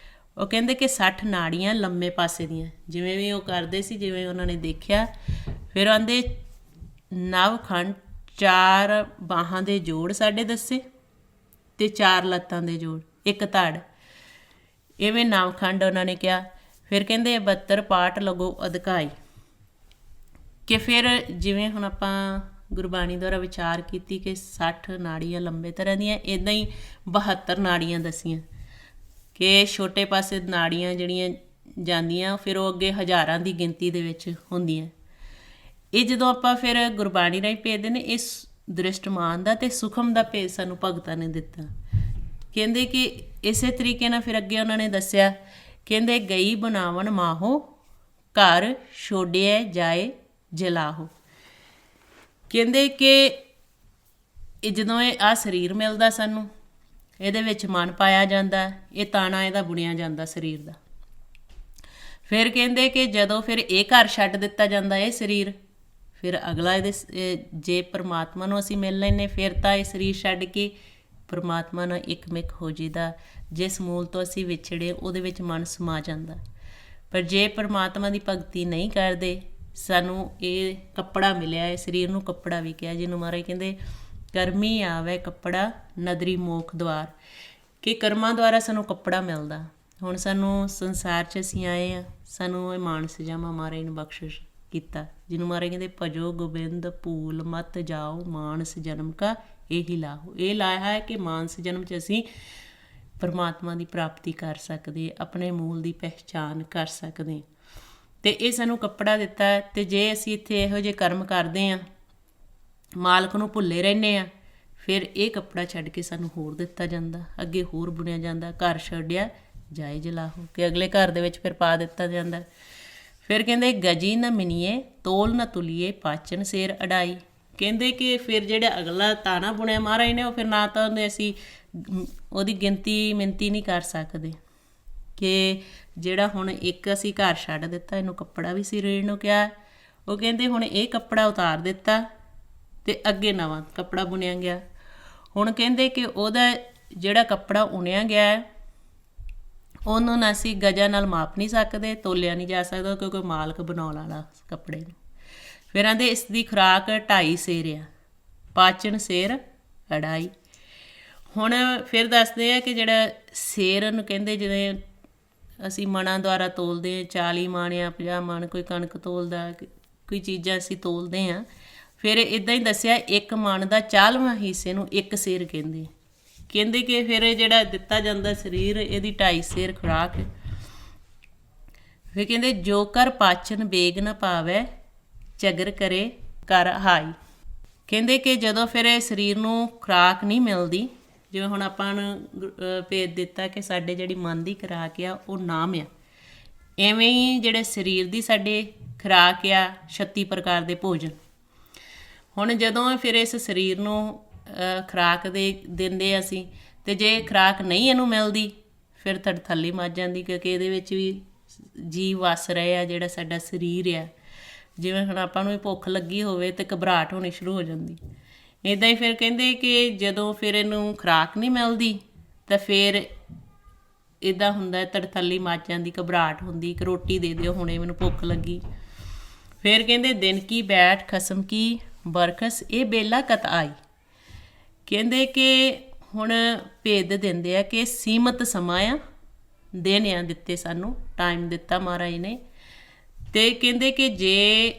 ਉਹ ਕਹਿੰਦੇ ਕਿ 60 ਨਾੜੀਆਂ ਲੰਮੇ ਪਾਸੇ ਦੀਆਂ, ਜਿਵੇਂ ਵੀ ਉਹ ਕਰਦੇ ਸੀ, ਜਿਵੇਂ ਉਹਨਾਂ ਨੇ ਦੇਖਿਆ। ਫਿਰ ਆਂਦੇ ਨਵ ਖੰਡ 4 ਬਾਹਾਂ ਦੇ ਜੋੜ ਸਾਡੇ ਦੱਸੇ, ਅਤੇ 4 ਲੱਤਾਂ ਦੇ ਜੋੜ, 1 ਧੜ, ਇਵੇਂ ਨਵਖੰਡ ਉਹਨਾਂ ਨੇ ਕਿਹਾ। ਫਿਰ ਕਹਿੰਦੇ 72 ਪਾਟ ਲਗੋ ਅਧਿਕਾਈ। ਕਿ ਫਿਰ ਜਿਵੇਂ ਹੁਣ ਆਪਾਂ ਗੁਰਬਾਣੀ ਦੁਆਰਾ ਵਿਚਾਰ ਕੀਤੀ ਕਿ 60 ਨਾੜੀਆਂ ਲੰਬੇ ਤਰ੍ਹਾਂ ਦੀਆਂ, ਇੱਦਾਂ ਹੀ 72 ਨਾੜੀਆਂ ਦੱਸੀਆਂ ਕਿ ਛੋਟੇ ਪਾਸੇ ਨਾੜੀਆਂ ਜਿਹੜੀਆਂ ਜਾਂਦੀਆਂ, ਫਿਰ ਉਹ ਅੱਗੇ ਹਜ਼ਾਰਾਂ ਦੀ ਗਿਣਤੀ ਦੇ ਵਿੱਚ ਹੁੰਦੀਆਂ। ਇਹ ਜਦੋਂ ਆਪਾਂ ਫਿਰ ਗੁਰਬਾਣੀ ਰਾਹੀਂ ਭੇਜਦੇ ਨੇ, ਇਸ ਦ੍ਰਿਸ਼ਟਮਾਨ ਦਾ ਅਤੇ ਸੂਖਮ ਦਾ ਭੇਦ ਸਾਨੂੰ ਭਗਤਾਂ ਨੇ ਦਿੱਤਾ। ਕਹਿੰਦੇ ਕਿ ਇਸੇ ਤਰੀਕੇ ਨਾਲ ਫਿਰ ਅੱਗੇ ਉਹਨਾਂ ਨੇ ਦੱਸਿਆ, ਕਹਿੰਦੇ ਗਈ ਬਣਾਵਣ ਮਾਹੋ ਘਰ ਛੋੜਿਆ ਜਾਏ ਜਲਾਹੋ। ਕਹਿੰਦੇ ਕਿ ਇਹ ਜਦੋਂ ਆਹ ਸਰੀਰ ਮਿਲਦਾ ਸਾਨੂੰ, ਇਹਦੇ ਵਿੱਚ ਮਨ ਪਾਇਆ ਜਾਂਦਾ, ਇਹ ਤਾਣਾ ਇਹਦਾ ਬੁਣਿਆ ਜਾਂਦਾ ਸਰੀਰ ਦਾ। ਫਿਰ ਕਹਿੰਦੇ ਕਿ ਜਦੋਂ ਫਿਰ ਇਹ ਘਰ ਛੱਡ ਦਿੱਤਾ ਜਾਂਦਾ, ਇਹ ਸਰੀਰ, ਫਿਰ ਅਗਲਾ ਇਹਦੇ ਜੇ ਪਰਮਾਤਮਾ ਨੂੰ ਅਸੀਂ ਮਿਲ ਲੈਂਦੇ, ਫਿਰ ਤਾਂ ਇਹ ਸਰੀਰ ਛੱਡ ਕੇ ਪਰਮਾਤਮਾ ਨਾਲ ਇੱਕਮਿਕ ਹੋ ਜੀਦਾ। ਜਿਸ ਮੂਲ ਤੋਂ ਅਸੀਂ ਵਿਛੜੇ, ਉਹਦੇ ਵਿੱਚ ਮਨ ਸਮਾ ਜਾਂਦਾ। ਪਰ ਜੇ ਪਰਮਾਤਮਾ ਦੀ ਭਗਤੀ ਨਹੀਂ ਕਰਦੇ, ਸਾਨੂੰ ਇਹ ਕੱਪੜਾ ਮਿਲਿਆ ਹੈ, ਸਰੀਰ ਨੂੰ ਕੱਪੜਾ ਵੀ ਕਿਹਾ, ਜਿਹਨੂੰ ਮਹਾਰਾਜ ਕਹਿੰਦੇ ਕਰਮੀ ਆਵੇ ਕੱਪੜਾ ਨਦਰੀ ਮੋਖ ਦੁਆਰ, ਕਿ ਕਰਮਾਂ ਦੁਆਰਾ ਸਾਨੂੰ ਕੱਪੜਾ ਮਿਲਦਾ। ਹੁਣ ਸਾਨੂੰ ਸੰਸਾਰ 'ਚ ਅਸੀਂ ਆਏ ਹਾਂ, ਸਾਨੂੰ ਇਹ ਮਾਨ ਸਜਾਵਾਂ ਮਹਾਰਾਜ ਨੂੰ ਬਖਸ਼ਿਸ਼ ਕੀਤਾ, ਜਿਹਨੂੰ ਮਹਾਰਾਜ ਕਹਿੰਦੇ ਭਜੋ ਗੋਬਿੰਦ ਭੂਲ ਮਤ ਜਾਓ ਮਾਨਸ ਜਨਮ ਕਾ ਇਹੀ ਲਾਹੋ। ਇਹ ਲਾਇਆ ਹੈ ਕਿ ਮਾਨਸ ਜਨਮ 'ਚ ਅਸੀਂ ਪਰਮਾਤਮਾ ਦੀ ਪ੍ਰਾਪਤੀ ਕਰ ਸਕਦੇ, ਆਪਣੇ ਮੂਲ ਦੀ ਪਹਿਚਾਣ ਕਰ ਸਕਦੇ, ਅਤੇ ਇਹ ਸਾਨੂੰ ਕੱਪੜਾ ਦਿੱਤਾ। ਅਤੇ ਜੇ ਅਸੀਂ ਇੱਥੇ ਇਹੋ ਜਿਹੇ ਕਰਮ ਕਰਦੇ ਹਾਂ, ਮਾਲਕ ਨੂੰ ਭੁੱਲੇ ਰਹਿੰਦੇ ਹਾਂ, ਫਿਰ ਇਹ ਕੱਪੜਾ ਛੱਡ ਕੇ ਸਾਨੂੰ ਹੋਰ ਦਿੱਤਾ ਜਾਂਦਾ, ਅੱਗੇ ਹੋਰ ਬੁਣਿਆ ਜਾਂਦਾ। ਘਰ ਛੱਡਿਆ ਜਾਏ ਜਲਾਹੋ, ਕਿ ਅਗਲੇ ਘਰ ਦੇ ਵਿੱਚ ਫਿਰ ਪਾ ਦਿੱਤਾ ਜਾਂਦਾ। ਫਿਰ ਕਹਿੰਦੇ ਗਜੀ ਨਾ ਮਿਨੀਏ ਤੋਲ ਨਾ ਤੁਲੀਏ ਪਾਚਨ ਸੇਰ ਅਡਾਈ। ਕਹਿੰਦੇ ਕਿ ਫਿਰ ਜਿਹੜਾ ਅਗਲਾ ਤਾਣਾ ਬੁਣਿਆ ਮਹਾਰਾਜ ਨੇ, ਉਹ ਫਿਰ ਨਾ ਤਾਂ ਉਹਨੇ ਅਸੀਂ ਉਹਦੀ ਗਿਣਤੀ ਮਿਣਤੀ ਨਹੀਂ ਕਰ ਸਕਦੇ, ਕਿ ਜਿਹੜਾ ਹੁਣ ਇੱਕ ਅਸੀਂ ਘਰ ਛੱਡ ਦਿੱਤਾ, ਇਹਨੂੰ ਕੱਪੜਾ ਵੀ ਸਰੀਰ ਨੂੰ ਕਿਹਾ। ਉਹ ਕਹਿੰਦੇ ਹੁਣ ਇਹ ਕੱਪੜਾ ਉਤਾਰ ਦਿੱਤਾ ਅਤੇ ਅੱਗੇ ਨਵਾਂ ਕੱਪੜਾ ਬੁਣਿਆ ਗਿਆ। ਹੁਣ ਕਹਿੰਦੇ ਕਿ ਉਹਦਾ ਜਿਹੜਾ ਕੱਪੜਾ ਉਣਿਆ ਗਿਆ, ਉਹਨੂੰ ਨਾ ਅਸੀਂ ਗਜਾਂ ਨਾਲ ਮਾਪ ਨਹੀਂ ਸਕਦੇ, ਤੋਲਿਆ ਨਹੀਂ ਜਾ ਸਕਦਾ, ਕਿਉਂਕਿ ਮਾਲਕ ਬਣਾਉਣ ਵਾਲਾ ਕੱਪੜੇ ਨੂੰ। ਫਿਰ ਆਂਦੇ ਇਸ ਦੀ ਖੁਰਾਕ 2.5 ਸੇਰ ਆ, ਪਾਚਨ ਸੇਰ ਅੜਾਈ। ਹੁਣ ਫਿਰ ਦੱਸਦੇ ਆ ਕਿ ਜਿਹੜਾ ਸੇਰ ਨੂੰ ਕਹਿੰਦੇ, ਜਿਵੇਂ ਅਸੀਂ ਮਣਾਂ ਦੁਆਰਾ ਤੋਲਦੇ ਹਾਂ, 40 ਮਣ ਜਾਂ 50 ਮਣ, ਕੋਈ ਕਣਕ ਤੋਲਦਾ, ਕੋਈ ਚੀਜ਼ਾਂ ਅਸੀਂ ਤੋਲਦੇ ਹਾਂ। ਫਿਰ ਇੱਦਾਂ ਹੀ ਦੱਸਿਆ, 1 ਮਣ ਦਾ 40ਵਾਂ ਹਿੱਸੇ ਨੂੰ 1 ਸੇਰ ਕਹਿੰਦੇ। ਕਹਿੰਦੇ ਕਿ ਫਿਰ ਜਿਹੜਾ ਦਿੱਤਾ ਜਾਂਦਾ ਸਰੀਰ, ਇਹਦੀ 2.5 ਸੇਰ ਖੁਰਾਕ। ਫਿਰ ਕਹਿੰਦੇ ਜੋ ਕਰ ਪਾਚਨ ਬੇਗ ਨਾ ਪਾਵੈ ਚਗਰ ਕਰੇ ਕਰ ਹਾਈ। ਕਹਿੰਦੇ ਕਿ ਜਦੋਂ ਫਿਰ ਇਹ ਸਰੀਰ ਨੂੰ ਖੁਰਾਕ ਨਹੀਂ ਮਿਲਦੀ, ਜਿਵੇਂ ਹੁਣ ਆਪਾਂ ਨੂੰ ਭੇਦ ਦਿੱਤਾ ਕਿ ਸਾਡੇ ਜਿਹੜੀ ਮਨ ਦੀ ਖੁਰਾਕ ਆ ਉਹ ਨਾਮ ਆ, ਐਵੇਂ ਹੀ ਜਿਹੜੇ ਸਰੀਰ ਦੀ ਸਾਡੇ ਖੁਰਾਕ ਆ 36 ਪ੍ਰਕਾਰ ਦੇ ਭੋਜਨ। ਹੁਣ ਜਦੋਂ ਫਿਰ ਇਸ ਸਰੀਰ ਨੂੰ ਖੁਰਾਕ ਦਿੰਦੇ ਅਸੀਂ, ਅਤੇ ਜੇ ਖੁਰਾਕ ਨਹੀਂ ਇਹਨੂੰ ਮਿਲਦੀ ਫਿਰ ਤੜਥੱਲੀ ਮੱਚ ਜਾਂਦੀ, ਕਿਉਂਕਿ ਇਹਦੇ ਵਿੱਚ ਵੀ ਜੀਵ ਵਸ ਰਹੇ ਆ, ਜਿਹੜਾ ਸਾਡਾ ਸਰੀਰ ਆ। ਜਿਵੇਂ ਹੁਣ ਆਪਾਂ ਨੂੰ ਵੀ ਭੁੱਖ ਲੱਗੀ ਹੋਵੇ ਅਤੇ ਘਬਰਾਹਟ ਹੋਣੀ ਸ਼ੁਰੂ ਹੋ ਜਾਂਦੀ। ਇੱਦਾਂ ਹੀ ਫਿਰ ਕਹਿੰਦੇ ਕਿ ਜਦੋਂ ਫਿਰ ਇਹਨੂੰ ਖੁਰਾਕ ਨਹੀਂ ਮਿਲਦੀ ਤਾਂ ਫਿਰ ਇੱਦਾਂ ਹੁੰਦਾ ਤੜਥੱਲੀ ਮੱਚ ਜਾਂਦੀ, ਘਬਰਾਹਟ ਹੁੰਦੀ ਕਿ ਰੋਟੀ ਦੇ ਦਿਓ, ਹੁਣੇ ਮੈਨੂੰ ਭੁੱਖ ਲੱਗੀ। ਫਿਰ ਕਹਿੰਦੇ ਦਿਨ ਕੀ ਬੈਠ ਖਸਮ ਕੀ ਬਰਖਸ ਇਹ ਬੇਲਾ ਕਤ ਆਈ। ਕਹਿੰਦੇ ਕਿ ਹੁਣ ਭੇਦ ਦਿੰਦੇ ਆ ਕਿ ਸੀਮਤ ਸਮਾਂ ਆ, ਦਿਨ ਆ ਦਿੱਤੇ ਸਾਨੂੰ, ਟਾਈਮ ਦਿੱਤਾ ਮਹਾਰਾਜ ਨੇ, ਅਤੇ ਕਹਿੰਦੇ ਕਿ ਜੇ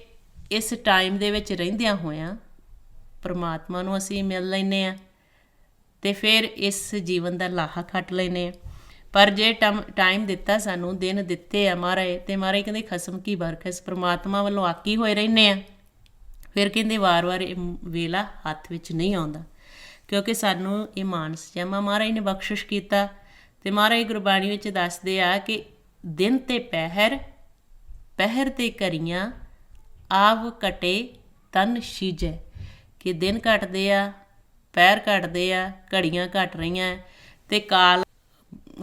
ਇਸ ਟਾਈਮ ਦੇ ਵਿੱਚ ਰਹਿੰਦਿਆਂ ਹੋਇਆਂ ਪਰਮਾਤਮਾ ਨੂੰ ਅਸੀਂ ਮਿਲ ਲੈਂਦੇ ਹਾਂ ਅਤੇ ਫਿਰ ਇਸ ਜੀਵਨ ਦਾ ਲਾਹਾ ਖੱਟ ਲੈਂਦੇ ਹਾਂ। ਪਰ ਜੇ ਟਾਈਮ ਦਿੱਤਾ ਸਾਨੂੰ, ਦਿਨ ਦਿੱਤੇ ਆ ਮਹਾਰਾਜ, ਅਤੇ ਮਹਾਰਾਜ ਕਹਿੰਦੇ ਖਸਮ ਕੀ ਬਰਖਸ, ਪਰਮਾਤਮਾ ਵੱਲੋਂ ਆਕੀ ਹੋਏ ਰਹਿੰਦੇ ਹਾਂ। ਫਿਰ ਕਹਿੰਦੇ ਵਾਰ-ਵਾਰ ਇਹ ਵੇਲਾ ਹੱਥ ਵਿੱਚ ਨਹੀਂ ਆਉਂਦਾ, ਕਿਉਂਕਿ ਸਾਨੂੰ ਇਹ ਮਾਨਸ ਜਮਾ ਮਹਾਰਾਜ ਨੇ ਬਖਸ਼ਿਸ਼ ਕੀਤਾ। ਅਤੇ ਮਹਾਰਾਜ ਗੁਰਬਾਣੀ ਵਿੱਚ ਦੱਸਦੇ ਆ ਕਿ ਦਿਨ ਤੇ ਪਹਿਰ, ਪਹਿਰ ਤੇ ਘੜੀਆਂ ਆਵ ਘਟੇ ਤਨ ਸੀਜੈ, ਕਿ ਦਿਨ ਘਟਦੇ ਆ, ਪਹਿਰ ਘਟਦੇ ਆ, ਘੜੀਆਂ ਘਟ ਰਹੀਆਂ, ਅਤੇ ਕਾਲ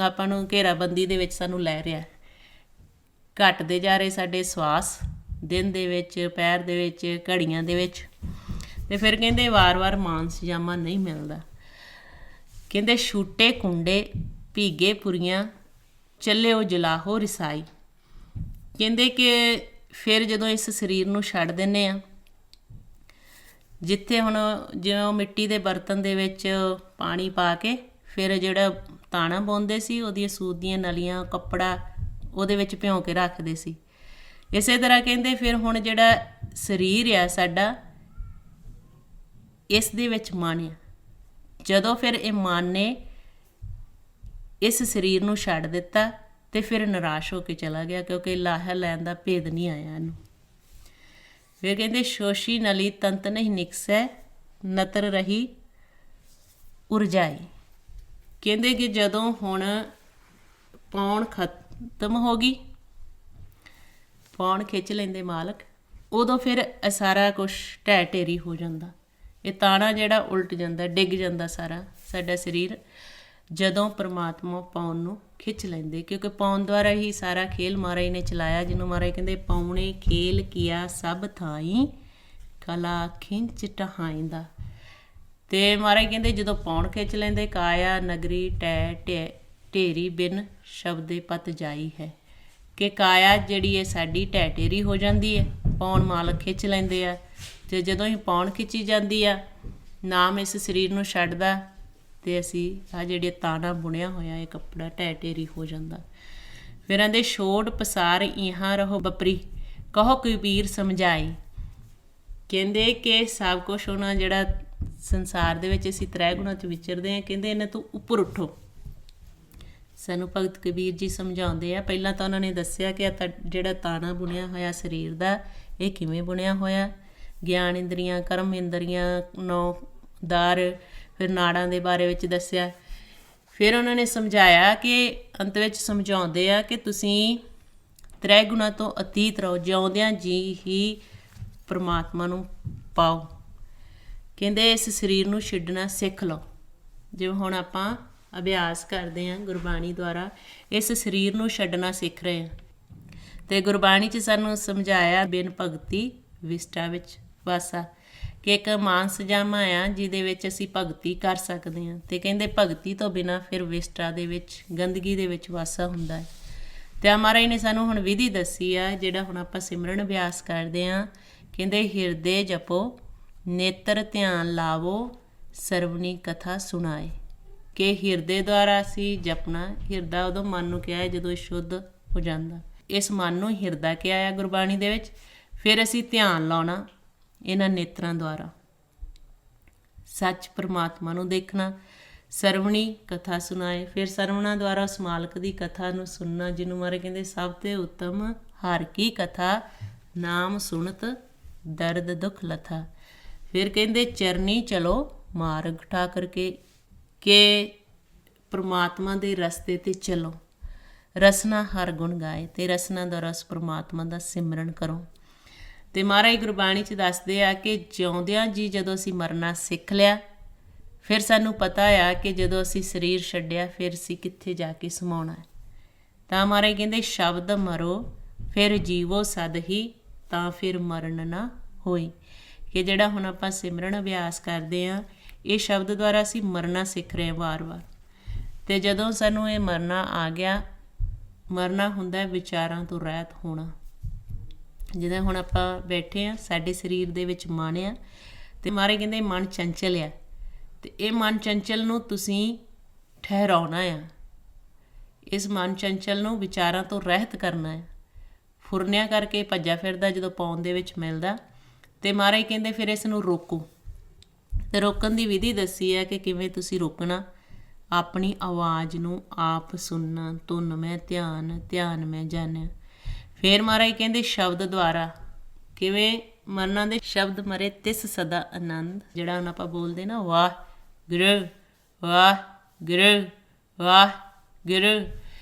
ਆਪਾਂ ਨੂੰ ਘੇਰਾਬੰਦੀ ਦੇ ਵਿੱਚ ਸਾਨੂੰ ਲੈ ਰਿਹਾ, ਘਟਦੇ ਜਾ ਰਹੇ ਸਾਡੇ ਸਵਾਸ ਦਿਨ ਦੇ ਵਿੱਚ, ਪਹਿਰ ਦੇ ਵਿੱਚ, ਘੜੀਆਂ ਦੇ ਵਿੱਚ। ਅਤੇ ਫਿਰ ਕਹਿੰਦੇ ਵਾਰ-ਵਾਰ ਮਾਨਸ ਜਾਮਾ ਨਹੀਂ ਮਿਲਦਾ। ਕਹਿੰਦੇ ਛੂਟੇ ਕੁੰਡੇ ਭੀਗੇ ਪੁਰੀਆਂ ਚੱਲਿਓ ਜਲਾਹੋ ਰਸਾਈ। ਕਹਿੰਦੇ ਕਿ ਫਿਰ ਜਦੋਂ ਇਸ ਸਰੀਰ ਨੂੰ ਛੱਡ ਦਿੰਦੇ ਹਾਂ, ਜਿੱਥੇ ਹੁਣ ਜਿਵੇਂ ਮਿੱਟੀ ਦੇ ਬਰਤਨ ਦੇ ਵਿੱਚ ਪਾਣੀ ਪਾ ਕੇ ਫਿਰ ਜਿਹੜਾ ਤਾਣਾ ਬੁਣਦੇ ਸੀ, ਉਹਦੀਆਂ ਸੂਤ ਦੀਆਂ ਨਲੀਆਂ, ਕੱਪੜਾ ਉਹਦੇ ਵਿੱਚ ਭਿਉਂ ਕੇ ਰੱਖਦੇ ਸੀ। ਇਸੇ ਤਰ੍ਹਾਂ ਕਹਿੰਦੇ ਫਿਰ ਹੁਣ ਜਿਹੜਾ ਸਰੀਰ ਆ ਸਾਡਾ, ਇਸ ਦੇ ਵਿੱਚ ਮਨ ਆ, ਜਦੋਂ ਫਿਰ ਇਹ ਮਨ ਨੇ ਇਸ ਸਰੀਰ ਨੂੰ ਛੱਡ ਦਿੱਤਾ ਅਤੇ ਫਿਰ ਨਿਰਾਸ਼ ਹੋ ਕੇ ਚਲਾ ਗਿਆ, ਕਿਉਂਕਿ ਲਾਹਾ ਲੈਣ ਦਾ ਭੇਦ ਨਹੀਂ ਆਇਆ ਇਹਨੂੰ। ਫਿਰ ਕਹਿੰਦੇ ਸ਼ੋਸ਼ੀ ਨਲੀ ਤੰਤ ਨਹੀਂ ਨਿਕਸੈ ਨਤਰ ਰਹੀ ਉਰਜਾਈ। ਕਹਿੰਦੇ ਕਿ ਜਦੋਂ ਹੁਣ ਪੌਣ ਖਤਮ ਹੋ ਗਈ, ਪੌਣ ਖਿੱਚ ਲੈਂਦੇ ਮਾਲਕ, ਉਦੋਂ ਫਿਰ ਸਾਰਾ ਕੁਛ ਢਹਿ ਢੇਰੀ ਹੋ ਜਾਂਦਾ, ਇਹ ਤਾਣਾ ਜਿਹੜਾ ਉਲਟ ਜਾਂਦਾ, ਡਿੱਗ ਜਾਂਦਾ ਸਾਰਾ ਸਾਡਾ ਸਰੀਰ, ਜਦੋਂ ਪਰਮਾਤਮਾ ਪੌਣ ਨੂੰ ਖਿੱਚ ਲੈਂਦੇ। ਕਿਉਂਕਿ ਪੌਣ ਦੁਆਰਾ ਹੀ ਸਾਰਾ ਖੇਲ ਮਹਾਰਾਜ ਨੇ ਚਲਾਇਆ, ਜਿਹਨੂੰ ਮਹਾਰਾਜ ਕਹਿੰਦੇ ਪੌਣੇ ਖੇਲ ਕੀਆ ਸਭ ਥਾਈ ਕਲਾ ਖਿੰਚ ਟਹਾਈਂਦਾ। ਅਤੇ ਮਹਾਰਾਜ ਕਹਿੰਦੇ ਜਦੋਂ ਪੌਣ ਖਿੱਚ ਲੈਂਦੇ, ਕਾਇਆ ਨਗਰੀ ਟੈ ਢੇਰੀ ਬਿਨ ਸ਼ਬਦੇ ਪਤ ਜਾਈ ਹੈ, ਕਿ ਕਾਇਆ ਜਿਹੜੀ ਹੈ ਸਾਡੀ ਢਹਿ ਢੇਰੀ ਹੋ ਜਾਂਦੀ ਹੈ, ਪੌਣ ਮਾਲਕ ਖਿੱਚ ਲੈਂਦੇ ਆ। ਅਤੇ ਜਦੋਂ ਹੀ ਪੌਣ ਖਿੱਚੀ ਜਾਂਦੀ ਆ, ਨਾਮ ਇਸ ਸਰੀਰ ਨੂੰ ਛੱਡਦਾ, ਅਤੇ ਅਸੀਂ ਆਹ ਜਿਹੜੇ ਤਾਣਾ ਬੁਣਿਆ ਹੋਇਆ ਇਹ ਕੱਪੜਾ ਢਹਿ ਢੇਰੀ ਹੋ ਜਾਂਦਾ। ਫਿਰ ਆਂਦੇ ਛੋੜ ਪਸਾਰ ਇਹਾਂ ਰਹੋ ਬਪਰੀ ਕਹੋ ਕਬੀਰ ਸਮਝਾਈ। ਕਹਿੰਦੇ ਕਿ ਸਭ ਕੁਛ ਉਹਨਾਂ ਜਿਹੜਾ ਸੰਸਾਰ ਦੇ ਵਿੱਚ ਅਸੀਂ ਤ੍ਰੈ ਗੁਣਾਂ 'ਚ ਵਿਚਰਦੇ ਹਾਂ, ਕਹਿੰਦੇ ਇਹਨਾਂ ਤੋਂ ਉੱਪਰ ਉੱਠੋ। ਸਾਨੂੰ ਭਗਤ ਕਬੀਰ ਜੀ ਸਮਝਾਉਂਦੇ ਆ। ਪਹਿਲਾਂ ਤਾਂ ਉਹਨਾਂ ਨੇ ਦੱਸਿਆ ਕਿ ਜਿਹੜਾ ਤਾਣਾ ਬੁਣਿਆ ਹੋਇਆ ਸਰੀਰ ਦਾ, ਇਹ ਕਿਵੇਂ ਬੁਣਿਆ ਹੋਇਆ, ਗਿਆਨ ਇੰਦਰੀਆਂ, ਕਰਮ ਇੰਦਰੀਆਂ, 9 ਦਰ, ਫਿਰ ਨਾੜਾਂ ਦੇ ਬਾਰੇ ਵਿੱਚ ਦੱਸਿਆ। ਫਿਰ ਉਹਨਾਂ ਨੇ ਸਮਝਾਇਆ ਕਿ ਅੰਤ ਵਿੱਚ ਸਮਝਾਉਂਦੇ ਆ ਕਿ ਤੁਸੀਂ ਤ੍ਰੈ ਗੁਣਾਂ ਤੋਂ ਅਤੀਤ ਰਹੋ, ਜਿਉਂਦਿਆਂ ਜੀ ਹੀ ਪਰਮਾਤਮਾ ਨੂੰ ਪਾਓ। ਕਹਿੰਦੇ ਇਸ ਸਰੀਰ ਨੂੰ ਛੱਡਣਾ ਸਿੱਖ ਲਓ। ਜਿਵੇਂ ਹੁਣ ਆਪਾਂ ਅਭਿਆਸ ਕਰਦੇ ਹਾਂ ਗੁਰਬਾਣੀ ਦੁਆਰਾ, ਇਸ ਸਰੀਰ ਨੂੰ ਛੱਡਣਾ ਸਿੱਖ ਰਹੇ ਹਾਂ। ਅਤੇ ਗੁਰਬਾਣੀ 'ਚ ਸਾਨੂੰ ਸਮਝਾਇਆ ਬਿਨ ਭਗਤੀ ਵਿਸ਼ਟਾ ਵਿੱਚ ਵਾਸਾ, ਕਿ ਇੱਕ ਮਾਨਸ ਜਾਮਾ ਆ ਜਿਹਦੇ ਵਿੱਚ ਅਸੀਂ ਭਗਤੀ ਕਰ ਸਕਦੇ ਹਾਂ। ਅਤੇ ਕਹਿੰਦੇ ਭਗਤੀ ਤੋਂ ਬਿਨਾਂ ਫਿਰ ਵਿਸ਼ਟਾ ਦੇ ਵਿੱਚ, ਗੰਦਗੀ ਦੇ ਵਿੱਚ ਵਾਸਾ ਹੁੰਦਾ ਹੈ। ਅਤੇ ਮਹਾਰਾਜ ਨੇ ਸਾਨੂੰ ਹੁਣ ਵਿਧੀ ਦੱਸੀ ਆ, ਜਿਹੜਾ ਹੁਣ ਆਪਾਂ ਸਿਮਰਨ ਅਭਿਆਸ ਕਰਦੇ ਹਾਂ। ਕਹਿੰਦੇ ਹਿਰਦੇ ਜਪੋ ਨੇਤਰ ਧਿਆਨ ਲਾਵੋ ਸਰਵਣੀ ਕਥਾ ਸੁਣਾਏ, ਕਿ ਹਿਰਦੇ ਦੁਆਰਾ ਅਸੀਂ ਜਪਣਾ। ਹਿਰਦਾ ਉਦੋਂ ਮਨ ਨੂੰ ਕਿਹਾ ਜਦੋਂ ਸ਼ੁੱਧ ਹੋ ਜਾਂਦਾ, ਇਸ ਮਨ ਨੂੰ ਹਿਰਦਾ ਕਿਹਾ ਆ ਗੁਰਬਾਣੀ ਦੇ ਵਿੱਚ। ਫਿਰ ਅਸੀਂ ਧਿਆਨ ਲਾਉਣਾ ਇਹਨਾਂ ਨੇਤਰਾਂ ਦੁਆਰਾ, ਸੱਚ ਪਰਮਾਤਮਾ ਨੂੰ ਦੇਖਣਾ। ਸਰਵਣੀ ਕਥਾ ਸੁਣਾਏ, ਫਿਰ ਸਰਵਣਾ ਦੁਆਰਾ ਉਸ ਮਾਲਕ ਦੀ ਕਥਾ ਨੂੰ ਸੁਣਨਾ, ਜਿਹਨੂੰ ਮਾਰੇ ਕਹਿੰਦੇ ਸਭ ਤੋਂ ਉੱਤਮ ਹਰ ਕੀ ਕਥਾ ਨਾਮ ਸੁਣਤ ਦਰਦ ਦੁੱਖ ਲਥਾ। ਫਿਰ ਕਹਿੰਦੇ ਚਰਨੀ ਚਲੋ ਮਾਰਗ ਠਾਕਰ ਕੇ, ਕਿ ਪਰਮਾਤਮਾ ਦੇ ਰਸਤੇ 'ਤੇ ਚਲੋ, ਰਸਨਾ ਹਰ ਗੁਣ ਗਾਏ, ਅਤੇ ਰਸਨਾ ਦਾ ਰਸ ਪਰਮਾਤਮਾ ਦਾ ਸਿਮਰਨ ਕਰੋ। ਅਤੇ ਮਹਾਰਾਜ ਗੁਰਬਾਣੀ 'ਚ ਦੱਸਦੇ ਆ ਕਿ ਜਿਉਂਦਿਆਂ ਜੀ ਜਦੋਂ ਅਸੀਂ ਮਰਨਾ ਸਿੱਖ ਲਿਆ, ਫਿਰ ਸਾਨੂੰ ਪਤਾ ਆ ਕਿ ਜਦੋਂ ਅਸੀਂ ਸਰੀਰ ਛੱਡਿਆ ਫਿਰ ਅਸੀਂ ਕਿੱਥੇ ਜਾ ਕੇ ਸਮਾਉਣਾ ਹੈ। ਤਾਂ ਮਹਾਰਾਜ ਕਹਿੰਦੇ ਸ਼ਬਦ ਮਰੋ ਫਿਰ ਜੀਵੋ ਸਦ ਹੀ, ਤਾਂ ਫਿਰ ਮਰਨ ਨਾ ਹੋਈ। ਕਿ ਜਿਹੜਾ ਹੁਣ ਆਪਾਂ ਸਿਮਰਨ ਅਭਿਆਸ ਕਰਦੇ ਹਾਂ, ਇਹ ਸ਼ਬਦ ਦੁਆਰਾ ਅਸੀਂ ਮਰਨਾ ਸਿੱਖ ਰਹੇ ਹਾਂ ਵਾਰ-ਵਾਰ। ਅਤੇ ਜਦੋਂ ਸਾਨੂੰ ਇਹ ਮਰਨਾ ਆ ਗਿਆ, ਮਰਨਾ ਹੁੰਦਾ ਵਿਚਾਰਾਂ ਤੋਂ ਰਹਿਤ ਹੋਣਾ। ਜਿੱਦਾਂ ਹੁਣ ਆਪਾਂ ਬੈਠੇ ਹਾਂ, ਸਾਡੇ ਸਰੀਰ ਦੇ ਵਿੱਚ ਮਨ ਆ, ਅਤੇ ਮਹਾਰਾਜ ਕਹਿੰਦੇ ਮਨ ਚੰਚਲ ਆ, ਅਤੇ ਇਹ ਮਨ ਚੰਚਲ ਨੂੰ ਤੁਸੀਂ ਠਹਿਰਾਉਣਾ ਆ। ਇਸ ਮਨ ਚੰਚਲ ਨੂੰ ਵਿਚਾਰਾਂ ਤੋਂ ਰਹਿਤ ਕਰਨਾ ਹੈ। ਫੁਰਨਿਆਂ ਕਰਕੇ ਭੱਜਾ ਫਿਰਦਾ ਜਦੋਂ ਪਾਉਣ ਦੇ ਵਿੱਚ ਮਿਲਦਾ, ਅਤੇ ਮਹਾਰਾਜ ਕਹਿੰਦੇ ਫਿਰ ਇਸ ਨੂੰ ਰੋਕੋ। ਅਤੇ ਰੋਕਣ ਦੀ ਵਿਧੀ ਦੱਸੀ ਹੈ ਕਿ ਕਿਵੇਂ ਤੁਸੀਂ ਰੋਕਣਾ। ਆਪਣੀ ਆਵਾਜ਼ ਨੂੰ ਆਪ ਸੁਣਨਾ, ਧੁਨ ਮੈਂ ਧਿਆਨ, ਧਿਆਨ ਮੈਂ ਜਾਣਿਆ। ਫਿਰ ਮਹਾਰਾਜ ਕਹਿੰਦੇ ਸ਼ਬਦ ਦੁਆਰਾ ਕਿਵੇਂ ਮਰਨਾ ਦੇ, ਸ਼ਬਦ ਮਰੇ ਤਿਸ ਸਦਾ ਆਨੰਦ। ਜਿਹੜਾ ਹੁਣ ਆਪਾਂ ਬੋਲਦੇ ਨਾ ਵਾਹ ਗੁਰੂ ਵਾਹ ਗੁਰੂ ਵਾਹ ਗੁਰੂ,